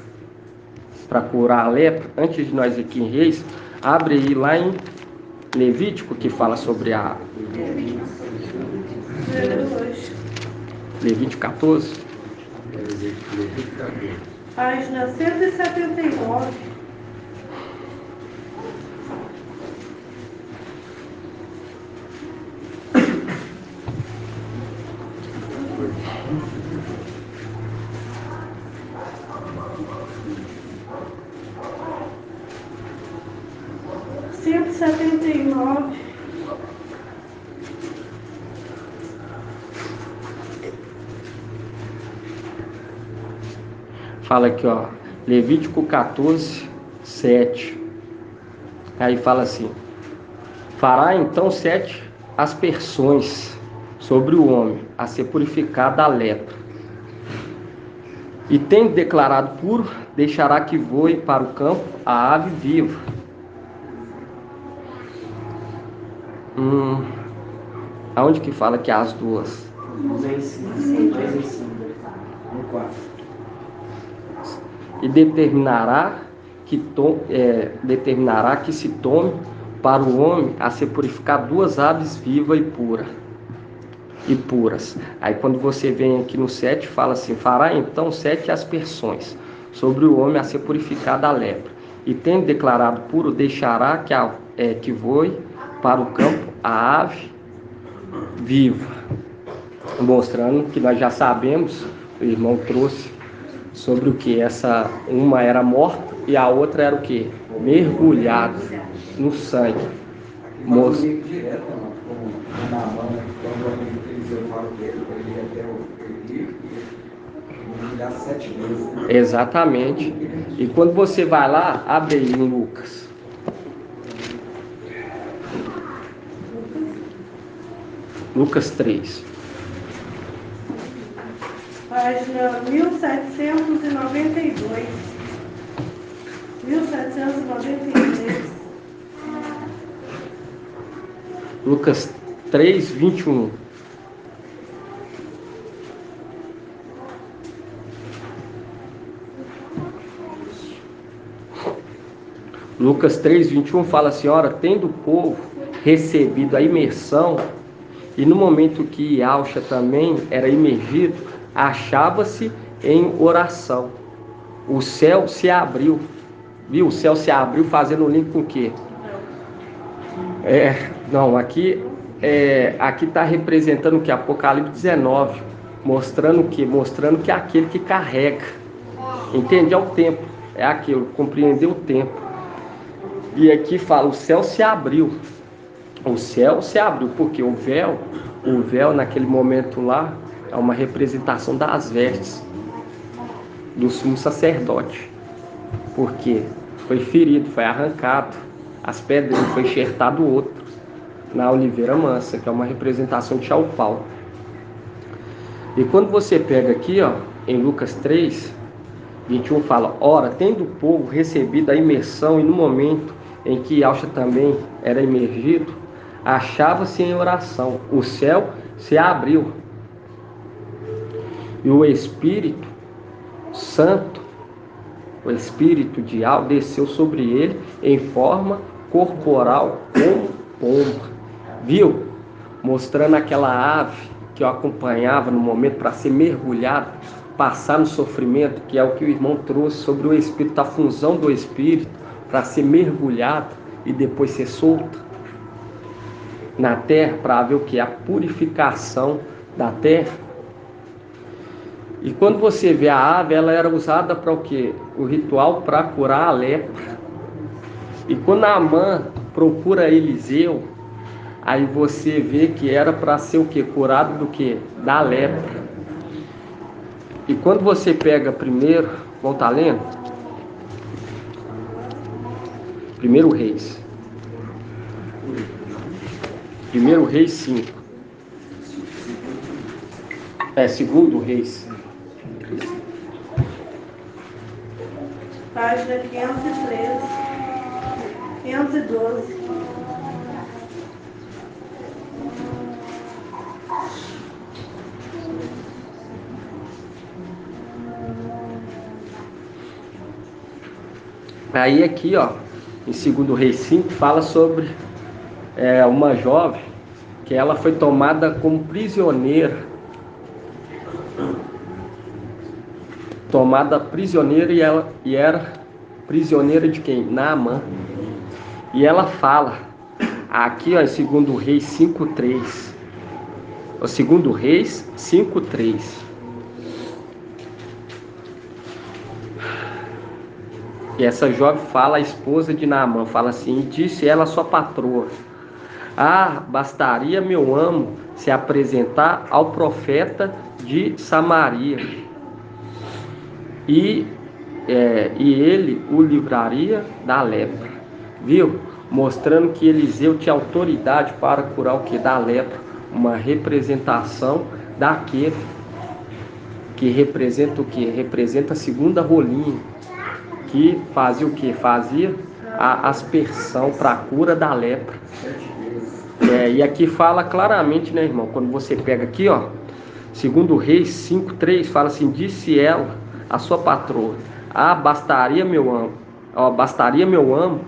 para curar a lepra, antes de nós ir aqui em Reis, abre aí lá em Levítico, que fala sobre a Levítico 14. Página 179. fala aqui, ó, Levítico 14, 7. Aí fala assim: fará então 7 aspersões sobre o homem, a ser purificado da lepra. E tendo declarado puro, deixará que voe para o campo a ave viva. Aonde que fala que as duas? Mais em cima. No 4. E determinará que se tome para o homem a ser purificado 2 aves vivas e puras. Aí quando você vem aqui no 7, fala assim: fará então 7 aspersões sobre o homem a ser purificado da lepra. E tendo declarado puro, deixará que voe para o campo a ave viva. Mostrando que nós já sabemos, o irmão trouxe sobre o que essa uma era morta e a outra era o que? Mergulhado no sangue. Moço. Direto, como na mão, quando Eliseu fala que ele ia até o Eli, ele dá 7 vezes. Né? Exatamente. E quando você vai lá, abre aí em Lucas. Lucas 3. Página 1792. 1793. Lucas 3, 21. Lucas 3, 21 fala assim: ora, tendo o povo recebido a imersão, e no momento que Yahshua também era imergido, achava-se em oração. O céu se abriu. Viu? O céu se abriu fazendo um link com o quê? Aqui está representando o que? Apocalipse 19. Mostrando o quê? Mostrando que é aquele que carrega. Entende? É o tempo. É aquilo, compreender o tempo. E aqui fala, o céu se abriu. O céu se abriu, porque o véu naquele momento lá é uma representação das vestes do sumo sacerdote. Porque foi ferido, foi arrancado, as pedrinhas, foi enxertado outro na oliveira mansa, que é uma representação de Shaupal. E quando você pega aqui, ó, em Lucas 3, 21 fala: ora, tendo o povo recebido a imersão, e no momento em que Yahshua também era imergido, achava-se em oração, o céu se abriu e o Espírito Santo, o Espírito de Yahweh, desceu sobre ele em forma corporal como pomba. Viu? Mostrando aquela ave que eu acompanhava no momento para ser mergulhado, passar no sofrimento, que é o que o irmão trouxe sobre o Espírito, a função do Espírito para ser mergulhado e depois ser solto na terra, para ver o que? A purificação da terra. E quando você vê a ave, ela era usada para o quê? O ritual para curar a lepra. E quando Naamã procura Eliseu, aí você vê que era para ser o quê? Curado do quê? Da lepra. E quando você pega primeiro, volta lendo? 1 Reis. 1 Reis 5. 2 Reis. Página 513. 512. Aí aqui, ó, em 2 Reis 5, fala sobre uma jovem que ela foi tomada como prisioneira. Tomada prisioneira e era prisioneira de quem? Naamã. E ela fala, aqui ó, em 2 Reis 5:3. O 2 Reis 5:3. E essa jovem fala, a esposa de Naamã, fala assim: e disse ela à sua patroa: ah, bastaria meu amo se apresentar ao profeta de Samaria, e e ele o livraria da lepra. Viu? Mostrando que Eliseu tinha autoridade para curar o que? Da lepra. Uma representação daquele que representa o que? Representa a segunda rolinha, que fazia o que? Fazia a aspersão para a cura da lepra. E aqui fala claramente, né, irmão? Quando você pega aqui, ó, 2 Reis 5:3, fala assim: disse ela, a sua patroa: bastaria meu amo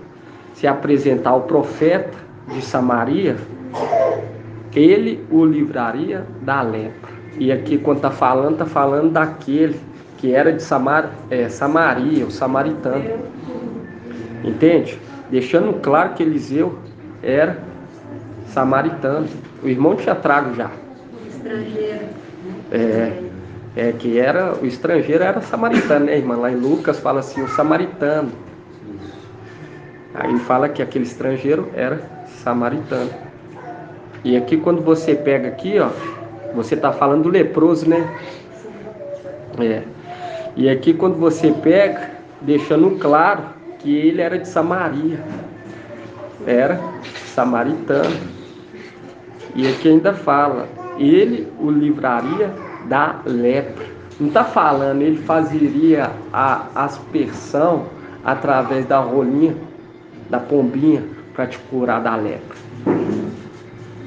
se apresentar ao profeta de Samaria, ele o livraria da lepra. E aqui quando tá falando daquele que era de Samaria, o samaritano. Entende? Deixando claro que Eliseu era samaritano. O irmão tinha trago já. Estrangeiro. Que era o estrangeiro, era samaritano, né, irmã? Lá em Lucas fala assim, o samaritano. Aí fala que aquele estrangeiro era samaritano. E aqui quando você pega aqui, ó, você tá falando do leproso, né? E aqui quando você pega, deixando claro que ele era de Samaria. Era samaritano. E aqui ainda fala, ele o livraria da lepra. Não está falando, ele fazeria a aspersão através da rolinha, da pombinha, para te curar da lepra.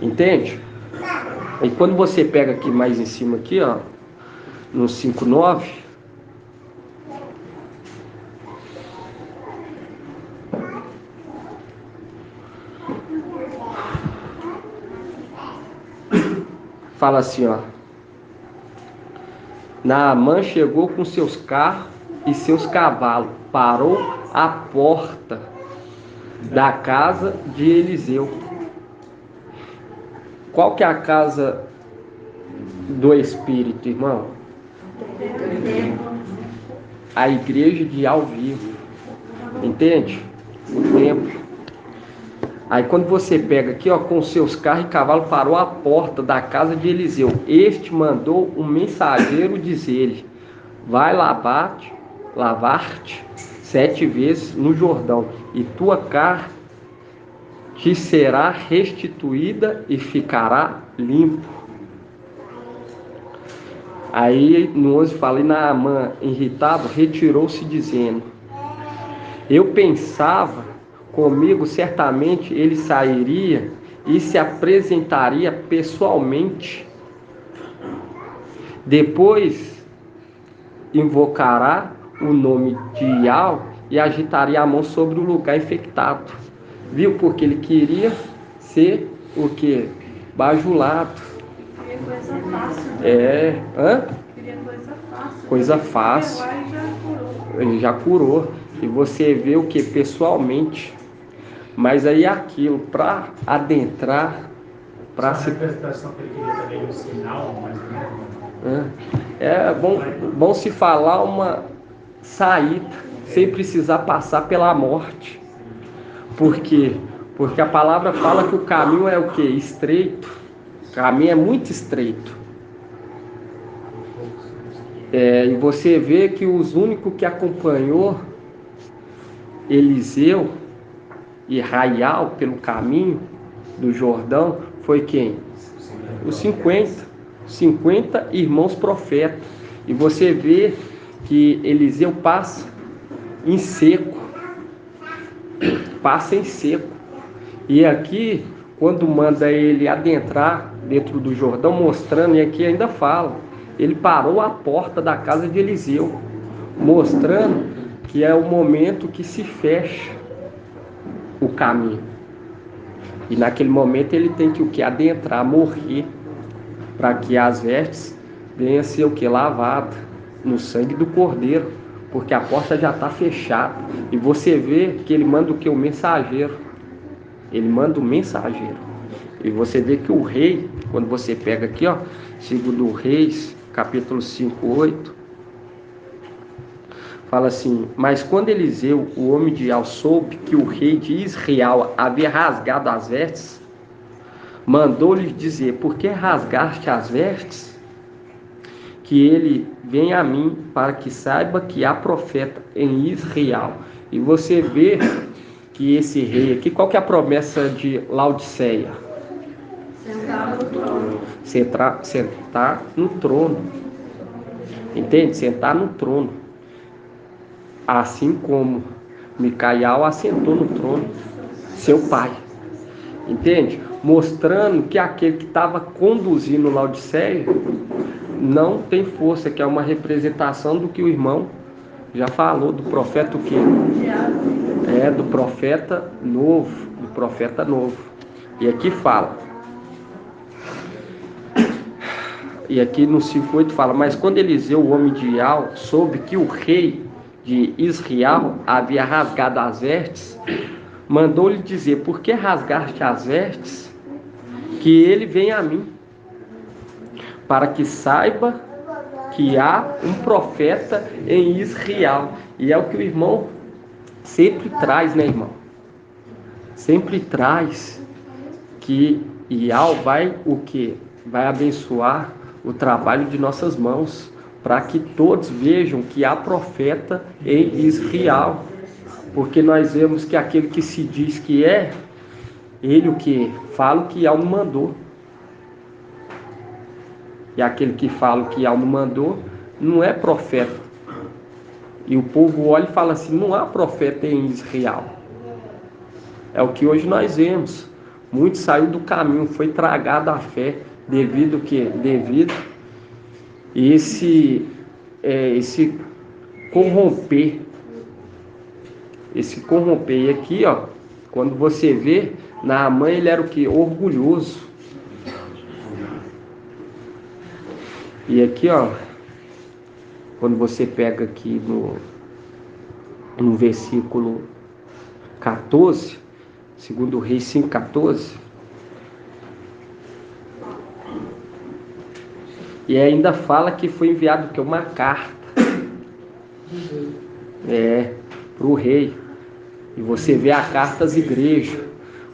Entende? E quando você pega aqui mais em cima aqui, ó, no 5:9, fala assim, ó: Naamã chegou com seus carros e seus cavalos, parou à porta da casa de Eliseu. Qual que é a casa do Espírito, irmão? A igreja de ao vivo. Entende? O templo. Aí quando você pega aqui, ó, com seus carros e cavalos, parou à porta da casa de Eliseu. Este mandou um mensageiro dizer-lhe: vai lavar-te 7 vezes no Jordão, e tua carne te será restituída e ficará limpo. Aí no 11 fala: e Naamã, irritado, retirou-se dizendo: eu pensava comigo, certamente ele sairia e se apresentaria pessoalmente. Depois invocará o nome de Yahweh e agitaria a mão sobre o lugar infectado. Viu? Porque ele queria ser o que? Bajulado. Queria coisa fácil. Queria coisa fácil. Coisa fácil. Ele já curou. E você vê o que? Pessoalmente. Mas aí aquilo, para adentrar, para se... interpretação que ele queria também um sinal, mas é bom se falar uma saída, sem precisar passar pela morte. Por quê? Porque a palavra fala que o caminho é o quê? Estreito. O caminho é muito estreito. E você vê que os únicos que acompanhou Eliseu e Raial pelo caminho do Jordão foi quem? Os 50 irmãos profetas. E você vê que Eliseu passa em seco. E aqui, quando manda ele adentrar dentro do Jordão, mostrando, e aqui ainda fala, ele parou à porta da casa de Eliseu, mostrando que é o momento que se fecha o caminho. E naquele momento ele tem que o que? Adentrar, morrer, para que as vestes venham a ser o que? Lavada no sangue do Cordeiro, porque a porta já está fechada. E você vê que ele manda o que? O mensageiro. Ele manda o mensageiro. E você vê que o rei, quando você pega aqui, ó, 2 Reis, capítulo 5:8, fala assim: mas quando Eliseu, o homem de Yahweh, soube que o rei de Israel havia rasgado as vestes, mandou-lhe dizer: por que rasgaste as vestes? Que ele venha a mim, para que saiba que há profeta em Israel. E você vê que esse rei aqui, qual que é a promessa de Laodiceia? Sentar no trono. Sentar no trono. Entende? Sentar no trono. Assim como Micael assentou no trono, seu pai. Entende? Mostrando que aquele que estava conduzindo Laodiceia não tem força, que é uma representação do que o irmão já falou, do profeta o quê? Do profeta novo, E aqui fala. E aqui no 5:8 fala, mas quando Eliseu, o homem de Ial, soube que o rei de Israel havia rasgado as vestes, mandou-lhe dizer, por que rasgaste as vestes? Que ele venha a mim, para que saiba que há um profeta em Israel. E é o que o irmão sempre traz, né, irmão? Sempre traz que Ial vai o quê? Vai abençoar o trabalho de nossas mãos, para que todos vejam que há profeta em Israel. Porque nós vemos que aquele que se diz que é, ele o que? Fala o que Ial não mandou. E aquele que fala o que Ial não mandou, não é profeta. E o povo olha e fala assim, não há profeta em Israel. É o que hoje nós vemos. Muitos saiu do caminho, foi tragado a fé, devido o quê? Devido esse corromper. Esse corromper. E aqui, ó, quando você vê, Naamã, ele era o quê? Orgulhoso. E aqui, ó, quando você pega aqui no versículo 14, 2 Reis 5:14, e ainda fala que foi enviado que uma carta para o rei. E você vê a carta às igrejas.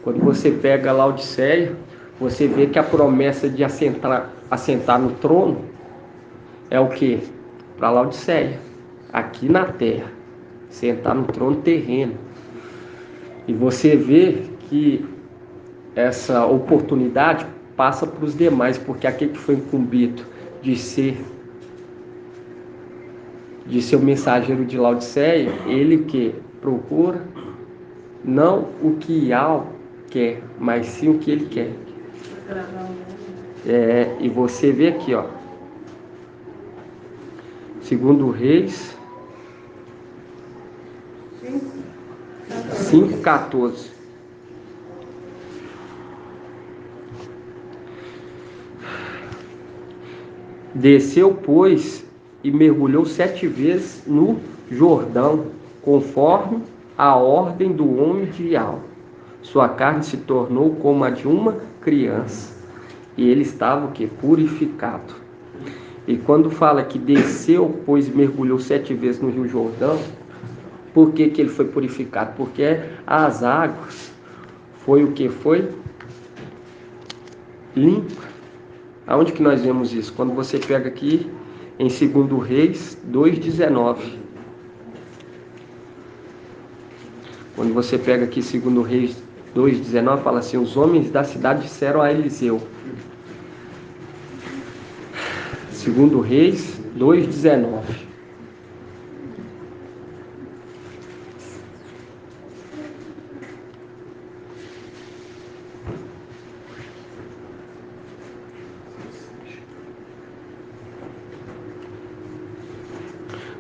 Quando você pega Laodiceia, você vê que a promessa de assentar no trono é o que? Para Laodiceia, aqui na terra, sentar no trono terreno. E você vê que essa oportunidade passa para os demais, porque aquele que foi incumbido de ser o mensageiro de Laodiceia, ele que procura não o que Ial quer, mas sim o que ele quer. E você vê aqui, ó, 2 Reis 5:14. Desceu, pois, e mergulhou 7 vezes no Jordão, conforme a ordem do homem de Ial. Sua carne se tornou como a de uma criança, e ele estava o quê? Purificado. E quando fala que desceu, pois mergulhou 7 vezes no Rio Jordão, por que ele foi purificado? Porque as águas foi o que? Foi limpa. Aonde que nós vemos isso? Quando você pega aqui em 2 Reis 2:19. Quando você pega aqui 2 Reis 2:19, fala assim, os homens da cidade disseram a Eliseu. 2 Reis 2:19.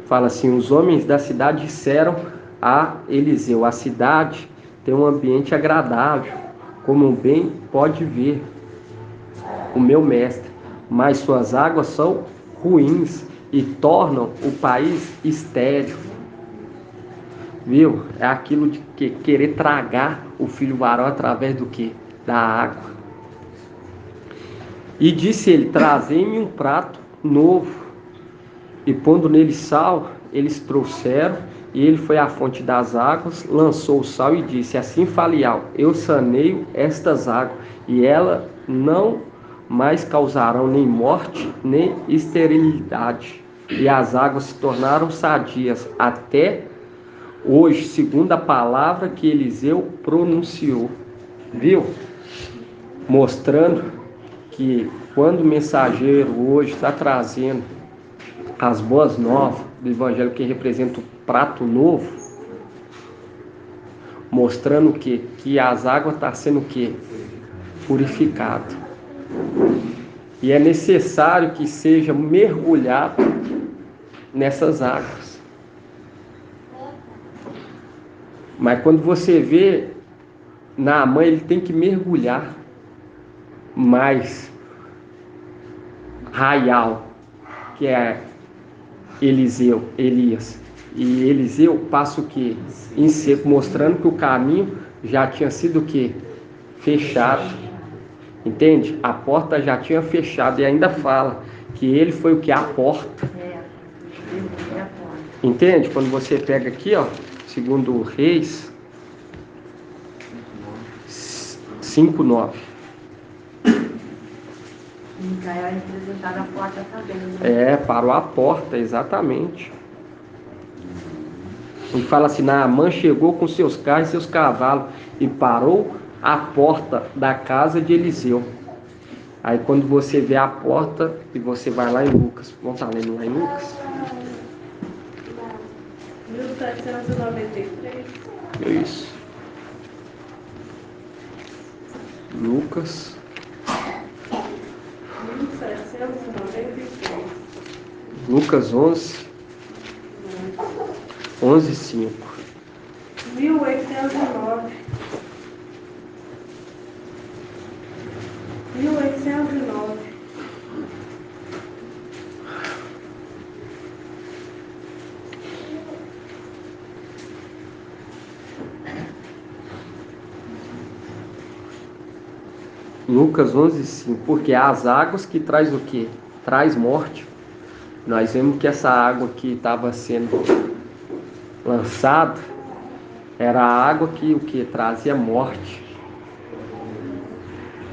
Fala assim, os homens da cidade disseram a Eliseu, a cidade tem um ambiente agradável, como bem pode ver o meu mestre, mas suas águas são ruins e tornam o país estéril. Viu? É aquilo de querer tragar o filho varão através do quê? Da água. E disse ele, trazei-me um prato novo. E pondo nele sal, eles trouxeram, e ele foi à fonte das águas, lançou o sal e disse, assim fala Ial, eu saneio estas águas, e elas não mais causarão nem morte, nem esterilidade. E as águas se tornaram sadias, até hoje, segundo a palavra que Eliseu pronunciou. Viu? Mostrando que quando o mensageiro hoje está trazendo as boas novas do Evangelho, que representa o prato novo, mostrando que as águas estão sendo o quê? Purificado. E é necessário que seja mergulhado nessas águas. Mas quando você vê Naamã, ele tem que mergulhar mais Raial, que é Elias. E Eliseu passa o quê? Em seco, mostrando que o caminho já tinha sido o quê? Fechado. Entende? A porta já tinha fechado. E ainda fala que ele foi o que? A porta. Entende? Quando você pega aqui, ó, segundo Reis 5:9. Micael é representado a porta também, né? É, parou a porta, exatamente. Ele fala assim: Naamã chegou com seus carros e seus cavalos e parou a porta da casa de Eliseu. Aí quando você vê a porta e você vai lá em Lucas, vamos estar lendo lá em Lucas? 1793. Isso. Lucas. 1793. Lucas 11. 11:5. 1809. 1809. Lucas 11:5. Porque as águas que traz o quê? Traz morte. Nós vemos que essa água que estava sendo lançada era a água que o que? Trazia morte.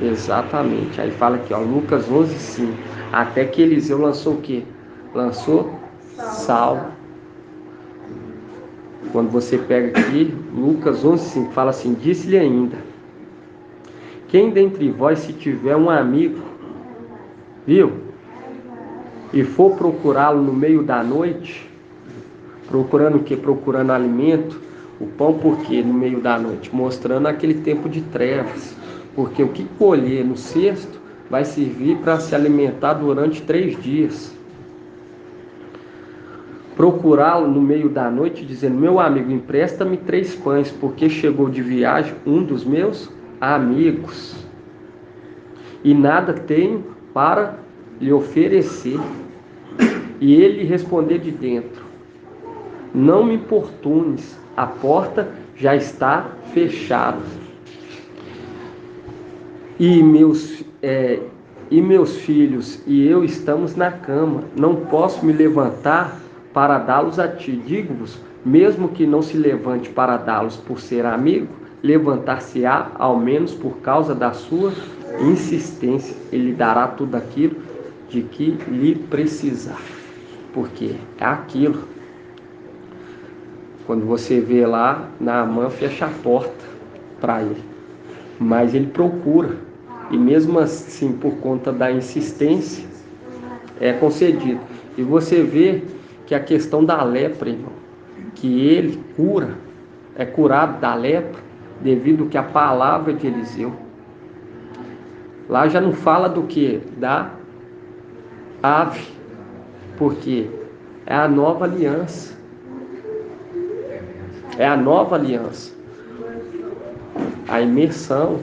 Exatamente. Aí fala aqui, ó, Lucas 11:5. Até que Eliseu lançou o quê? Lançou sal. Quando você pega aqui, Lucas 11:5, fala assim: disse-lhe ainda: quem dentre vós, se tiver um amigo, viu? E for procurá-lo no meio da noite, procurando o quê? Procurando alimento, o pão, por quê? No meio da noite, mostrando aquele tempo de trevas. Porque o que colher no cesto vai servir para se alimentar durante 3 dias. Procurá-lo no meio da noite, dizendo: meu amigo, empresta-me 3 pães, porque chegou de viagem um dos meus amigos, e nada tenho para lhe oferecer. E ele responder de dentro: não me importunes, a porta já está fechada. E meus filhos e eu estamos na cama, não posso me levantar para dá-los a ti. Digo-vos, mesmo que não se levante para dá-los por ser amigo, levantar-se-á ao menos por causa da sua insistência. Ele dará tudo aquilo de que lhe precisar. Porque é aquilo. Quando você vê lá, Naamã fecha a porta para ele. Mas ele procura. E mesmo assim, por conta da insistência, é concedido. E você vê que a questão da lepra, irmão, que ele cura, é curado da lepra, devido que a palavra de Eliseu. Lá já não fala do que? Da ave, porque é a nova aliança. É a nova aliança. A imersão.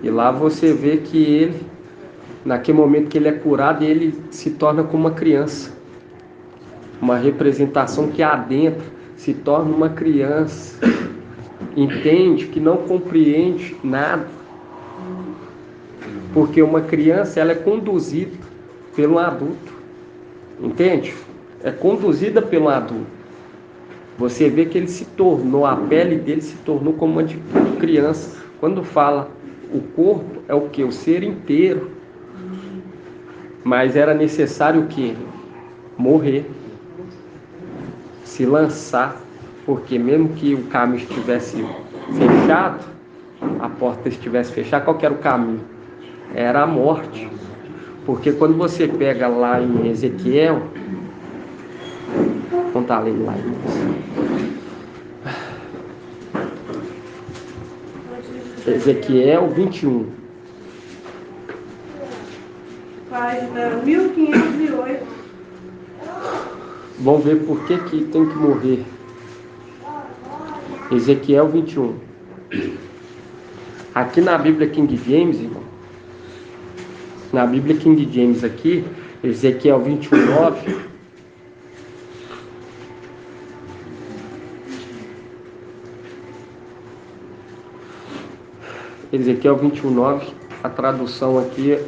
E lá você vê que ele, naquele momento que ele é curado, ele se torna como uma criança. Uma representação que adentra, se torna uma criança. Entende que não compreende nada. Porque uma criança, ela é conduzida pelo adulto. Entende? É conduzida pelo adulto. Você vê que ele se tornou, a pele dele se tornou como uma de criança. Quando fala o corpo, é o que? O ser inteiro. Mas era necessário o quê? Morrer. Se lançar Porque mesmo que o caminho estivesse fechado, a porta estivesse fechada, qual que era o caminho? Era a morte. Porque quando você pega lá em Ezequiel, vamos estar lendo lá, irmãos. Ezequiel 21. Página 1508. Vamos ver por que tem que morrer. Ezequiel 21. Aqui na Bíblia King James, irmão, na Bíblia King James aqui, Ezequiel 21:9. Ezequiel 21:9, a tradução aqui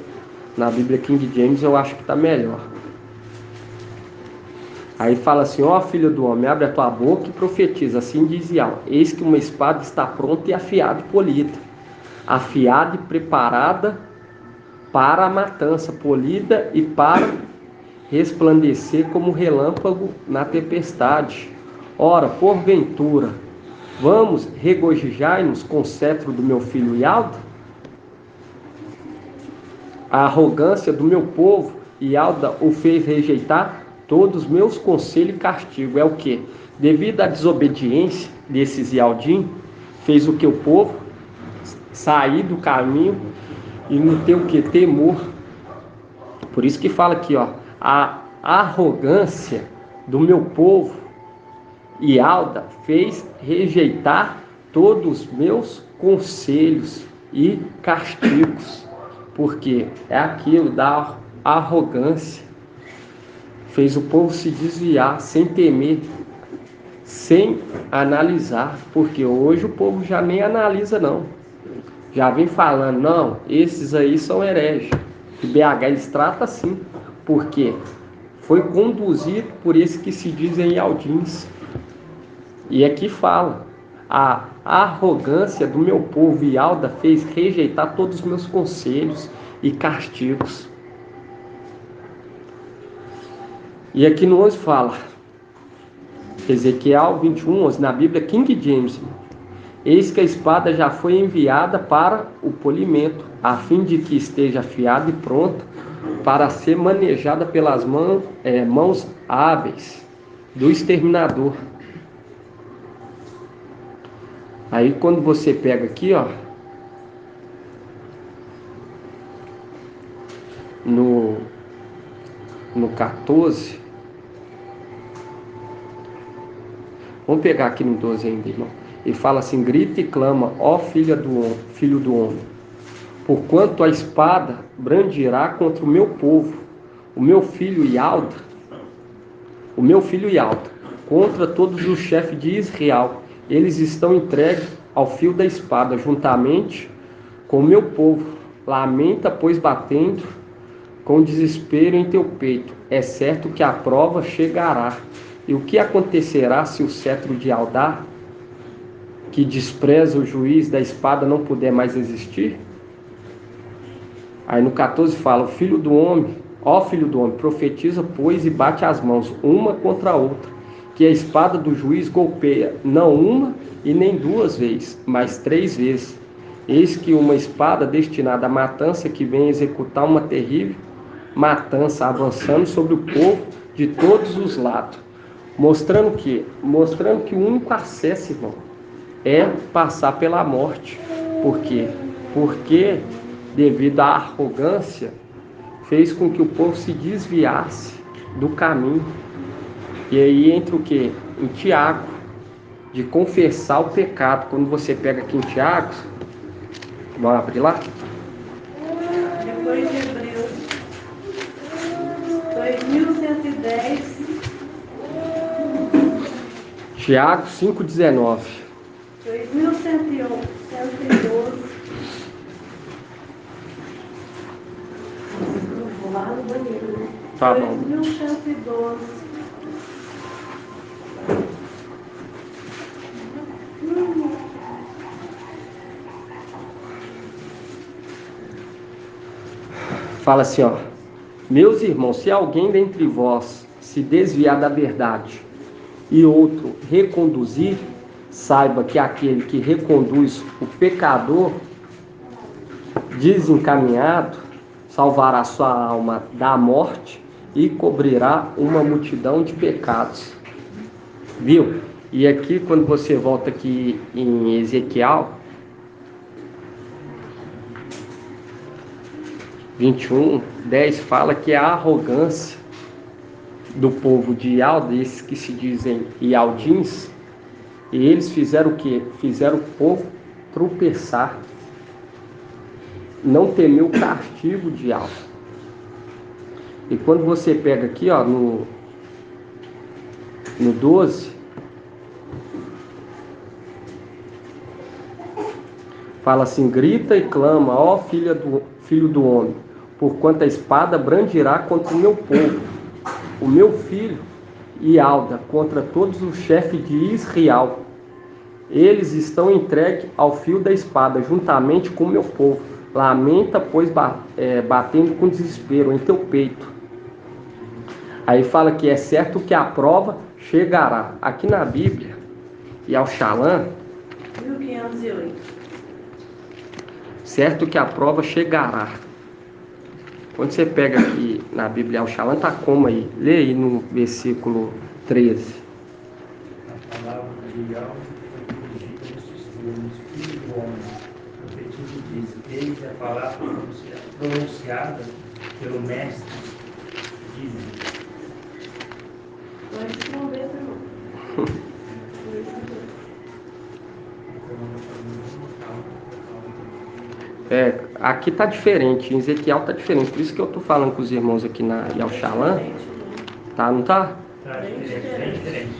na Bíblia King James eu acho que está melhor. Aí fala assim: ó filho do homem, abre a tua boca e profetiza, assim diz Yahweh, eis que uma espada está pronta e afiada e polida, afiada e preparada para a matança, polida e para resplandecer como relâmpago na tempestade. Ora, porventura, vamos regozijar-nos com o cetro do meu filho Yalda? A arrogância do meu povo, Yalda o fez rejeitar todos os meus conselhos e castigo. É o que? Devido à desobediência desses Yaldim, fez o que? O povo sair do caminho e não ter o que? Temor. Por isso que fala aqui, ó, a arrogância do meu povo, Yalda fez rejeitar todos os meus conselhos e castigos. Porque é aquilo da arrogância. Fez o povo se desviar sem temer, sem analisar. Porque hoje o povo já nem analisa não. Já vem falando, não, esses aí são hereges. E BH eles tratam assim. Porque foi conduzido por esses que se dizem Yaldins. E aqui fala, a arrogância do meu povo Yalda fez rejeitar todos os meus conselhos e castigos. E aqui no 11 fala, Ezequiel 21:11, na Bíblia King James, eis que a espada já foi enviada para o polimento, a fim de que esteja afiada e pronta para ser manejada pelas mãos hábeis do exterminador. Aí quando você pega aqui, ó, no 14, vamos pegar aqui no 12 ainda, irmão. E fala assim: grita e clama, ó filho do homem, porquanto a espada brandirá contra o meu povo, o meu filho Yalda, contra todos os chefes de Israel. Eles estão entregues ao fio da espada, juntamente com o meu povo. Lamenta, pois, batendo com desespero em teu peito. É certo que a prova chegará. E o que acontecerá se o cetro de Yalda, que despreza o juiz da espada, não puder mais existir? Aí no 14 fala: filho do homem, ó filho do homem, profetiza, pois, e bate as mãos, uma contra a outra, que a espada do juiz golpeia, não uma e nem duas vezes, mas 3 vezes. Eis que uma espada destinada à matança, que vem executar uma terrível matança, avançando sobre o povo de todos os lados. Mostrando que o único acesso, irmão, é passar pela morte. Por quê? Porque devido à arrogância, fez com que o povo se desviasse do caminho. E aí entra o que? Em Tiago, de confessar o pecado. Quando você pega aqui em Tiago, vamos abrir lá? Depois de Hebreus 2110. Tiago 5,19. 2112. Vou lá no banheiro, né? Tá bom. 2112. Fala assim, ó: meus irmãos, se alguém dentre vós se desviar da verdade e outro reconduzir, saiba que aquele que reconduz o pecador desencaminhado salvará sua alma da morte e cobrirá uma multidão de pecados. Viu? E aqui, quando você volta aqui em Ezequiel 21:10, fala que a arrogância do povo de Ialda, esses que se dizem ialdins, e eles fizeram o quê? Fizeram o povo tropeçar. Não temeu o castigo de Ialda. E quando você pega aqui, ó, no 12, fala assim: grita e clama, ó filho do homem, porquanto a espada brandirá contra o meu povo, o meu filho Ialda, contra todos os chefes de Israel. Eles estão entregues ao fio da espada, juntamente com o meu povo. Lamenta, pois, batendo com desespero em teu peito. Aí fala que é certo que a prova chegará. Aqui na Bíblia, e ao Shalom, 1508. certo que a prova chegará. Quando você pega aqui na Bíblia ao Shalom, tá como aí? Lê aí no versículo 13. A palavra de Yahweh foi dirigida nestes termos: Filho do homem, profetiza e diz: eis a palavra pronunciada pelo mestre, dizem. Pode escrever, irmão. Aqui tá diferente, em Ezequiel tá diferente, por isso que eu tô falando com os irmãos aqui na Yalshalan, tá? Não tá? Tá diferente, bem diferente. Eu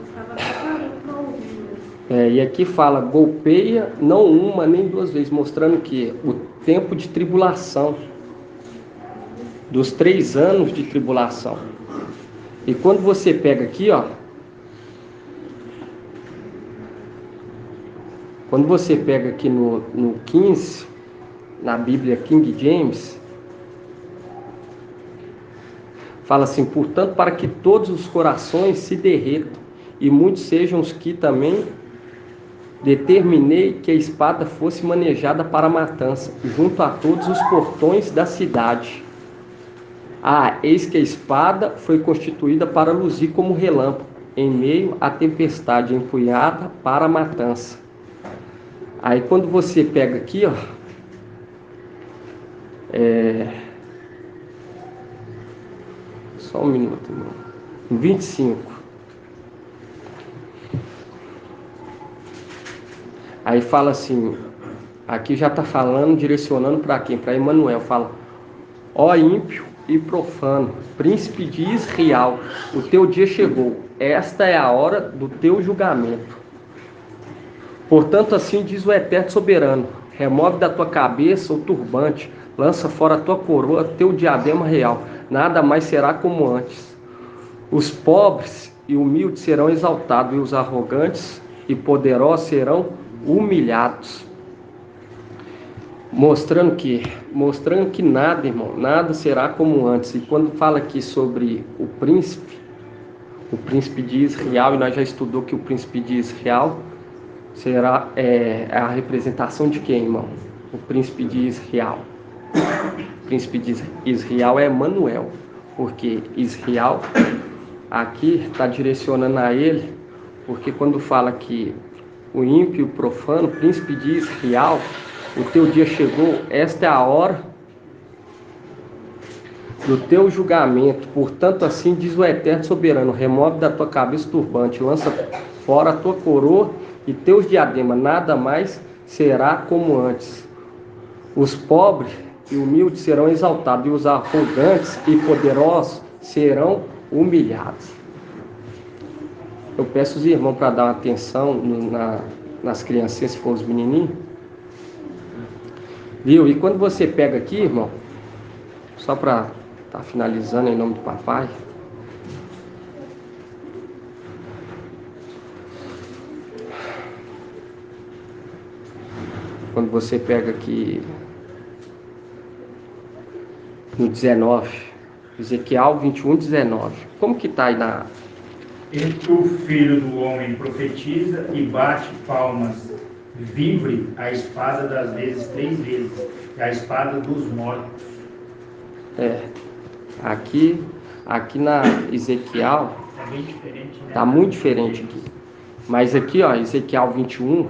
estava preparando para ouvir. E aqui fala: golpeia não uma nem duas vezes, mostrando que o tempo de tribulação, dos 3 anos de tribulação. E quando você pega aqui, ó, quando você pega aqui no 15, na Bíblia King James, fala assim: portanto, para que todos os corações se derretam e muitos sejam os que também determinei que a espada fosse manejada para a matança, junto a todos os portões da cidade. Eis que a espada foi constituída para luzir como relâmpago, em meio à tempestade, empunhada para a matança. Aí quando você pega aqui, ó, só um minuto, irmão. 25. Aí fala assim, aqui já está falando, direcionando para quem? Para Emanuel. Fala: ó ímpio e profano, príncipe de Israel, o teu dia chegou, esta é a hora do teu julgamento. Portanto, assim diz o Eterno Soberano: remove da tua cabeça o turbante, lança fora a tua coroa, teu diadema real, nada mais será como antes. Os pobres e humildes serão exaltados, e os arrogantes e poderosos serão humilhados. Mostrando que nada, irmão, nada será como antes. E quando fala aqui sobre o príncipe de Israel, e nós já estudou que o príncipe de Israel será a representação de quem, irmão? O príncipe de Israel. O príncipe de Israel é Emanuel, porque Israel aqui está direcionando a ele, porque quando fala que o ímpio e o profano, príncipe de Israel, o teu dia chegou, esta é a hora do teu julgamento. Portanto, assim diz o Eterno Soberano: remove da tua cabeça o turbante, lança fora a tua coroa e teus diademas, nada mais será como antes. Os pobres e humildes serão exaltados, e os arrogantes e poderosos serão humilhados. Eu peço os irmãos para dar uma atenção nas criancinhas, se for os menininhos. Viu? E quando você pega aqui, irmão, só para estar finalizando em nome do papai, quando você pega aqui no 19, Ezequiel 21:19, como que está aí E tu, filho do homem, profetiza e bate palmas. Vibre a espada das vezes 3 vezes, e a espada dos mortos. Aqui na Ezequiel, É bem diferente, né? tá muito diferente aqui. Mas aqui, ó, Ezequiel 21,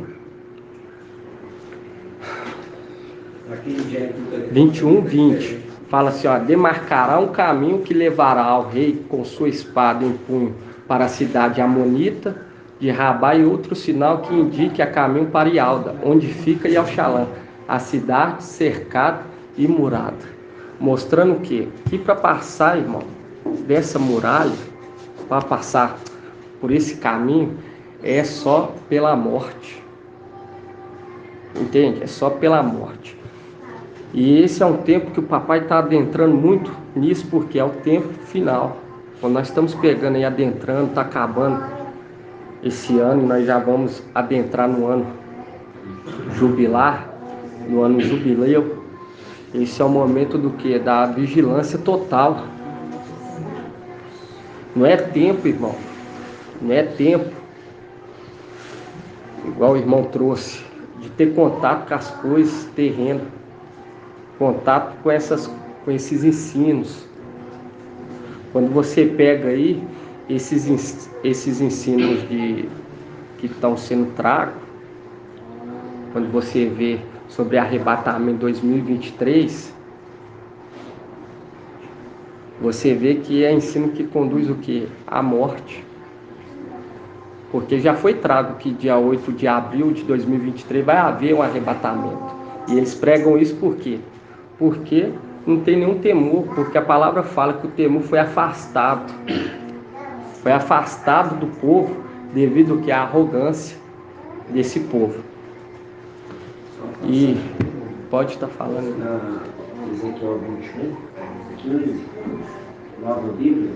20, fala assim, ó, demarcará um caminho que levará ao rei com sua espada em punho para a cidade amonita de Rabá, e outro sinal que indique a caminho para Ialda, onde fica Yalxalã, a cidade cercada e murada. Mostrando o quê? Que para passar, irmão, dessa muralha, para passar por esse caminho, é só pela morte. Entende? É só pela morte. E esse é um tempo que o papai está adentrando muito nisso, porque é o tempo final. Quando nós estamos pegando e adentrando, está acabando esse ano, nós já vamos adentrar no ano jubilar, no ano jubileu. Esse é o momento do que? Da vigilância total. Não é tempo, irmão. Não é tempo, igual o irmão trouxe, de ter contato com as coisas terrenas, contato com esses ensinos. Quando você pega aí esses ensinos que estão sendo tragos, quando você vê sobre arrebatamento 2023, você vê que é ensino que conduz o quê? À morte. Porque já foi trago que dia 8 de abril de 2023 vai haver um arrebatamento. E eles pregam isso por quê? Porque não tem nenhum temor, porque a palavra fala que o temor foi afastado. Foi afastado do povo devido ao que? À arrogância desse povo. E pode estar falando. Na Ezequiel 21, 15, Nova Bíblia,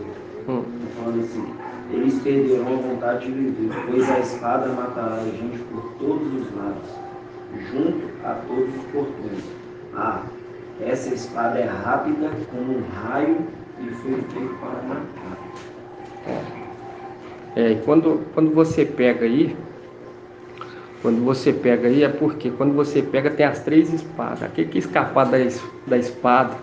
falando assim: eles perderão a vontade de viver, pois a espada matará a gente por todos os lados, junto a todos os portões. Essa espada é rápida como um raio e foi feito para matar. E quando você pega aí, é porque quando você pega tem as 3 espadas. Aquele que escapar da espada,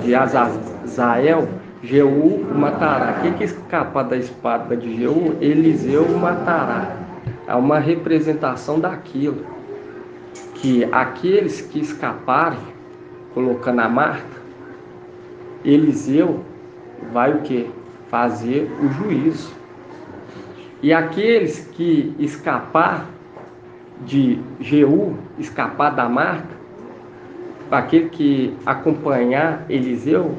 de Azazel, Jeú o matará. Aquele que escapar da espada de Jeú, Eliseu o matará. É uma representação daquilo, que aqueles que escaparem, colocando a marca, Eliseu vai o quê? Fazer o juízo. E aqueles que escapar de Jeú, escapar da marca, aquele que acompanhar Eliseu,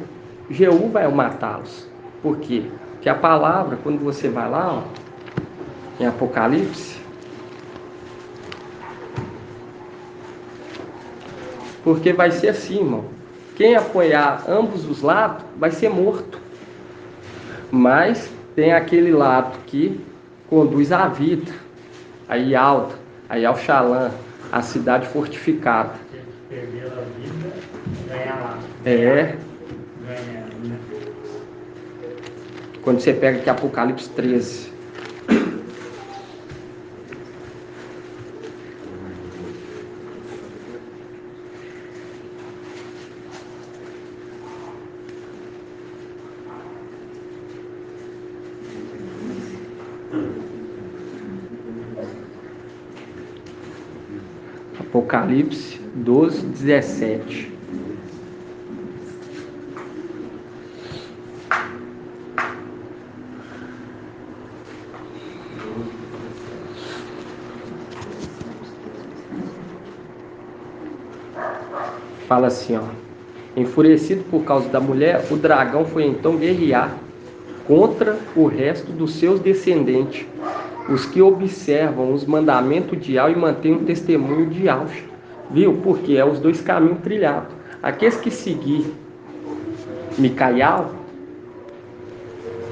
Jeú vai matá-los. Por quê? Porque a palavra, quando você vai lá, em Apocalipse, porque vai ser assim, irmão. Quem apoiar ambos os lados vai ser morto. Mas tem aquele lado que conduz à vida, a Ialda, a Yalxalã, a cidade fortificada. Perder a vida, ganhar lá. Ganhar, né? Quando você pega aqui Apocalipse 13. Apocalipse 12, 17. Fala assim, ó: enfurecido por causa da mulher, o dragão foi então guerrear contra o resto dos seus descendentes, os que observam os mandamentos de Yahweh e mantêm o testemunho de Yahweh. Viu? Porque é os 2 caminhos trilhados. Aqueles que seguir Micael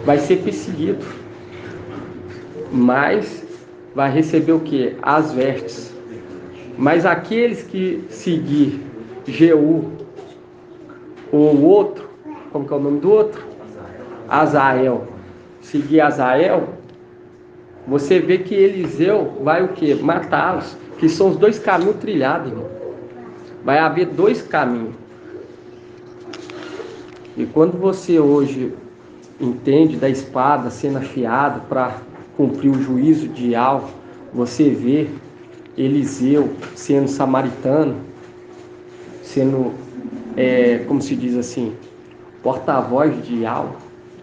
vai ser perseguido, mas vai receber o que? As vestes. Mas aqueles que seguir Jeú ou o outro, como que é o nome do outro? Azael, seguir Azael, você vê que Eliseu vai o quê? Matá-los, que são os dois caminhos trilhados, irmão. Vai haver dois caminhos. E quando você hoje entende da espada sendo afiada para cumprir o juízo de algo, você vê Eliseu sendo samaritano, sendo, como se diz assim, porta-voz de algo,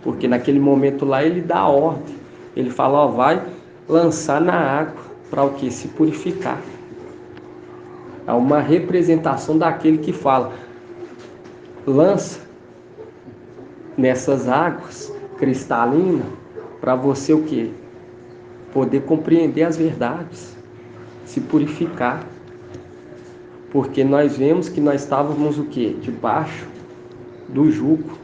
porque naquele momento lá ele dá a ordem, ele fala, ó, vai lançar na água, para o que? Se purificar. É uma representação daquele que fala, lança nessas águas cristalinas, para você o que? Poder compreender as verdades, se purificar. Porque nós vemos que nós estávamos o que? Debaixo do jugo.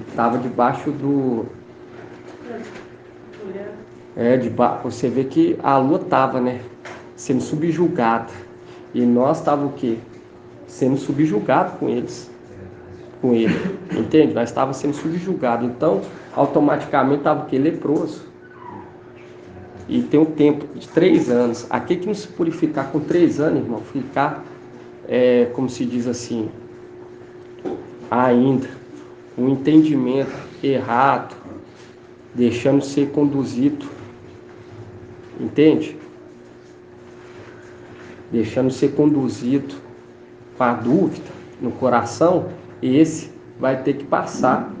Estava debaixo do... Você vê que a lua estava, né? Sendo subjugada. E nós estávamos o quê? Sendo subjugados com eles. Com ele. Entende? Nós estávamos sendo subjugados. Então, automaticamente estava o quê? Leproso. E tem um tempo de 3 anos. Aqui que não se purificar com 3 anos, irmão, ficar, como se diz assim, ainda, um entendimento errado, deixando ser conduzido, entende? Deixando ser conduzido com a dúvida no coração, esse vai ter que passar,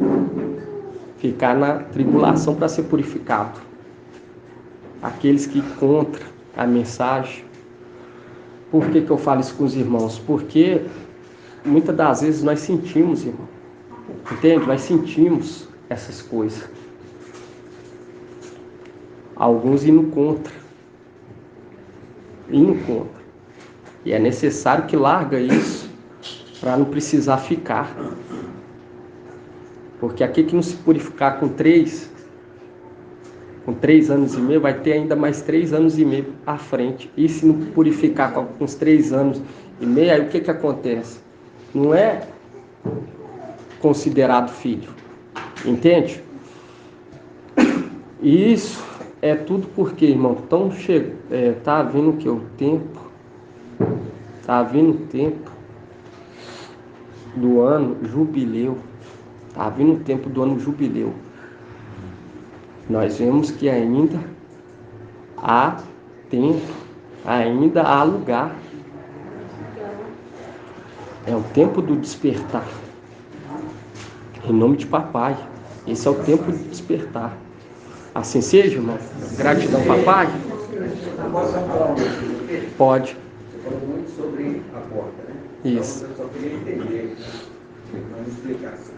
ficar na tribulação para ser purificado. Aqueles que contra a mensagem. Por que eu falo isso com os irmãos? Porque muitas das vezes nós sentimos, irmão. Entende? Nós sentimos essas coisas. Alguns indo contra. Indo contra. E é necessário que larga isso para não precisar ficar. Porque aqui que não se purificar com 3 anos e meio, vai ter ainda mais 3 anos e meio à frente. E se não purificar com uns 3 anos e meio, aí o que acontece? Não é considerado filho. Entende? E isso é tudo porque, irmão, tá vindo o que? O tempo. Tá vindo o tempo do ano jubileu. Tá vindo o tempo do ano jubileu. Nós vemos que ainda há tempo, ainda há lugar. É o tempo do despertar. Em nome de papai. Esse é o tempo de despertar. Assim seja, irmão. Gratidão, papai. Posso falar um pouquinho? Pode. Você falou muito sobre a porta, né? Isso. Então, eu só queria entender, uma explicação.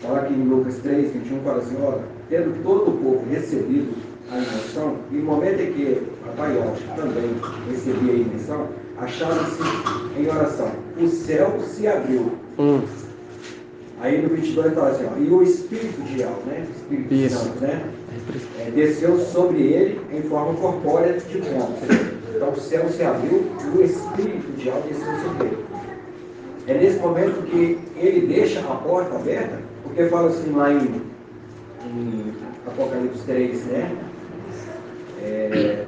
Fala aqui em Lucas 3, 21, fala assim, olha, tendo todo o povo recebido a invenção, e no momento em que papai Yosha também recebia a invenção, achava-se em oração, o céu se abriu. Aí no 22 fala assim, ó, e o Espírito de Yahweh, né? Espírito Isso. Santo, né? Desceu sobre ele em forma corpórea de pombo. Então o céu se abriu e o Espírito de Yahweh desceu sobre ele. É nesse momento que ele deixa a porta aberta, porque fala assim lá em Apocalipse 3, né?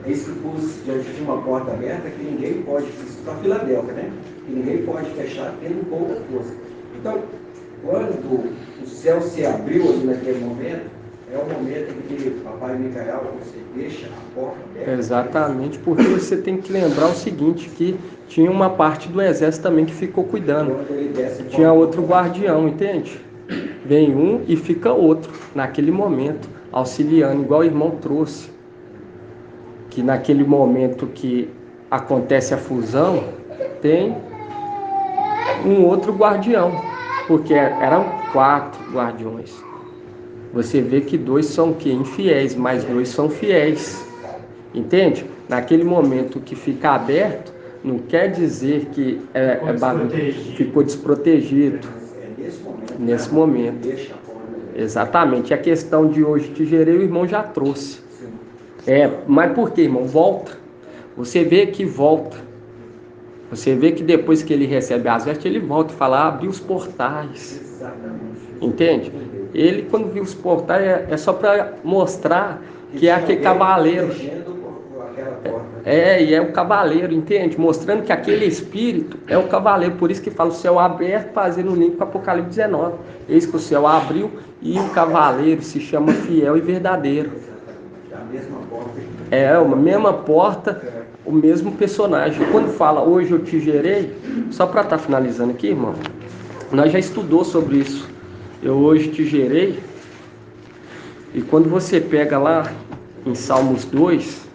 Eis que pus diante de uma porta aberta que ninguém pode, isso para Filadélfia, né? Que ninguém pode fechar tendo pouca força. Então, quando o céu se abriu ali naquele momento, é o momento em que papai Micael, você deixa a porta aberta. Exatamente, porque você tem que lembrar o seguinte, que tinha uma parte do exército também que ficou cuidando. Quando ele desce, Tinha outro guardião, entende? Vem um e fica outro, naquele momento, auxiliando, igual o irmão trouxe. Que naquele momento que acontece a fusão, tem um outro guardião, porque eram 4 guardiões. Você vê que 2 são o quê? Infiéis, mas 2 são fiéis. Entende? Naquele momento que fica aberto, não quer dizer que ficou desprotegido. Nesse momento. Exatamente. E a questão de hoje de Jereu, o irmão já trouxe. Mas por quê, irmão? Volta. Você vê que volta. Você vê que depois que ele recebe as vestes, ele volta e fala, abre os portais. Entende? Ele, quando viu os portais, é só para mostrar que é aquele cavaleiro. E é o cavaleiro, entende? Mostrando que aquele espírito é o cavaleiro. Por isso que fala o céu aberto, fazendo um link com Apocalipse 19. Eis que o céu abriu e o cavaleiro se chama fiel e verdadeiro. É a mesma porta, o mesmo personagem. Quando fala hoje eu te gerei, só para estar finalizando aqui, irmão, nós já estudou sobre isso. Eu hoje te gerei. E quando você pega lá em Salmos 2,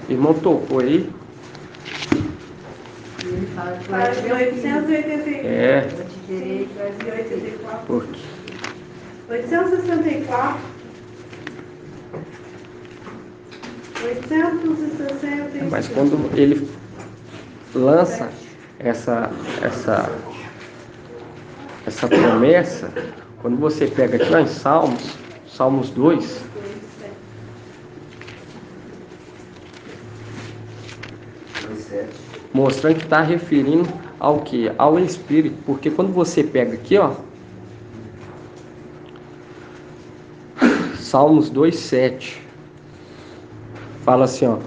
irmão tocou aí. Ele fala que Página 884. eu te gerei. Página 884. Por quê? 864. 865. Mas quando ele lança essa promessa, quando você pega aqui lá em Salmos 2, mostrando que está referindo ao que? Ao Espírito, porque quando você pega aqui, ó, Salmos 2:7, fala assim, ó: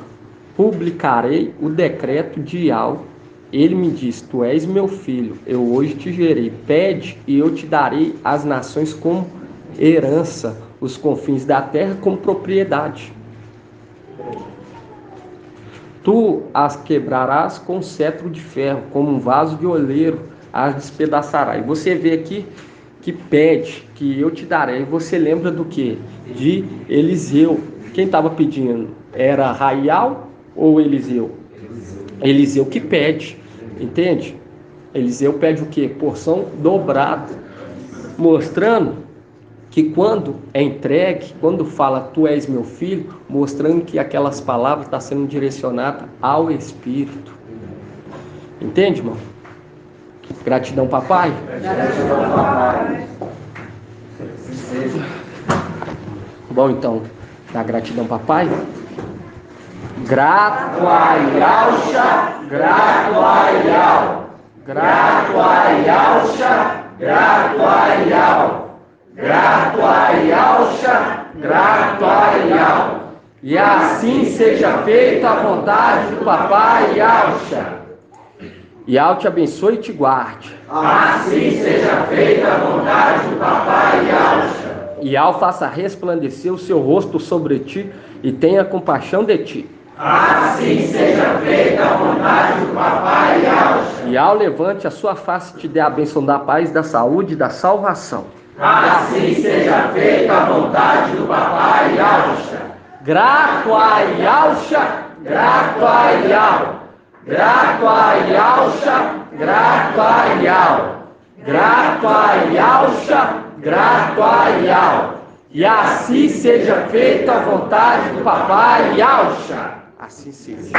publicarei o decreto de Yahweh. Ele me diz: tu és meu filho, eu hoje te gerei. Pede e eu te darei as nações como herança, os confins da terra como propriedade. Tu as quebrarás com cetro de ferro, como um vaso de oleiro as despedaçarás. E você vê aqui que pede, que eu te darei. Você lembra do que? De Eliseu. Quem estava pedindo? Era Raial ou Eliseu? Eliseu que pede, entende? Eliseu pede o que? Porção dobrada, mostrando que quando é entregue, quando fala tu és meu filho, mostrando que aquelas palavras estão sendo direcionadas ao Espírito. Entende, irmão? Gratidão, papai. Gratidão, papai. Bom, então, dá gratidão, papai. Grato a Yahusha, grato a Yahweh, grato a Yahusha, grato a Yahweh, grato a Yahusha, grato a Yahweh. E assim seja feita a vontade do papai Yahusha. Yahweh te abençoe e te guarde. Assim seja feita a vontade do papai Yahusha. Yahweh faça resplandecer o seu rosto sobre ti e tenha compaixão de ti. Assim seja feita a vontade do papai Yahusha. Yahweh levante a sua face e te dê a bênção da paz, da saúde e da salvação. Assim seja feita a vontade do papai Yahusha. Grato a Yahusha, grato a Yahweh, grato a Yahusha, grato a Yahweh, grato a Yahusha, grato a Yahweh. E assim seja feita a vontade do papai Yahusha. Assim seja.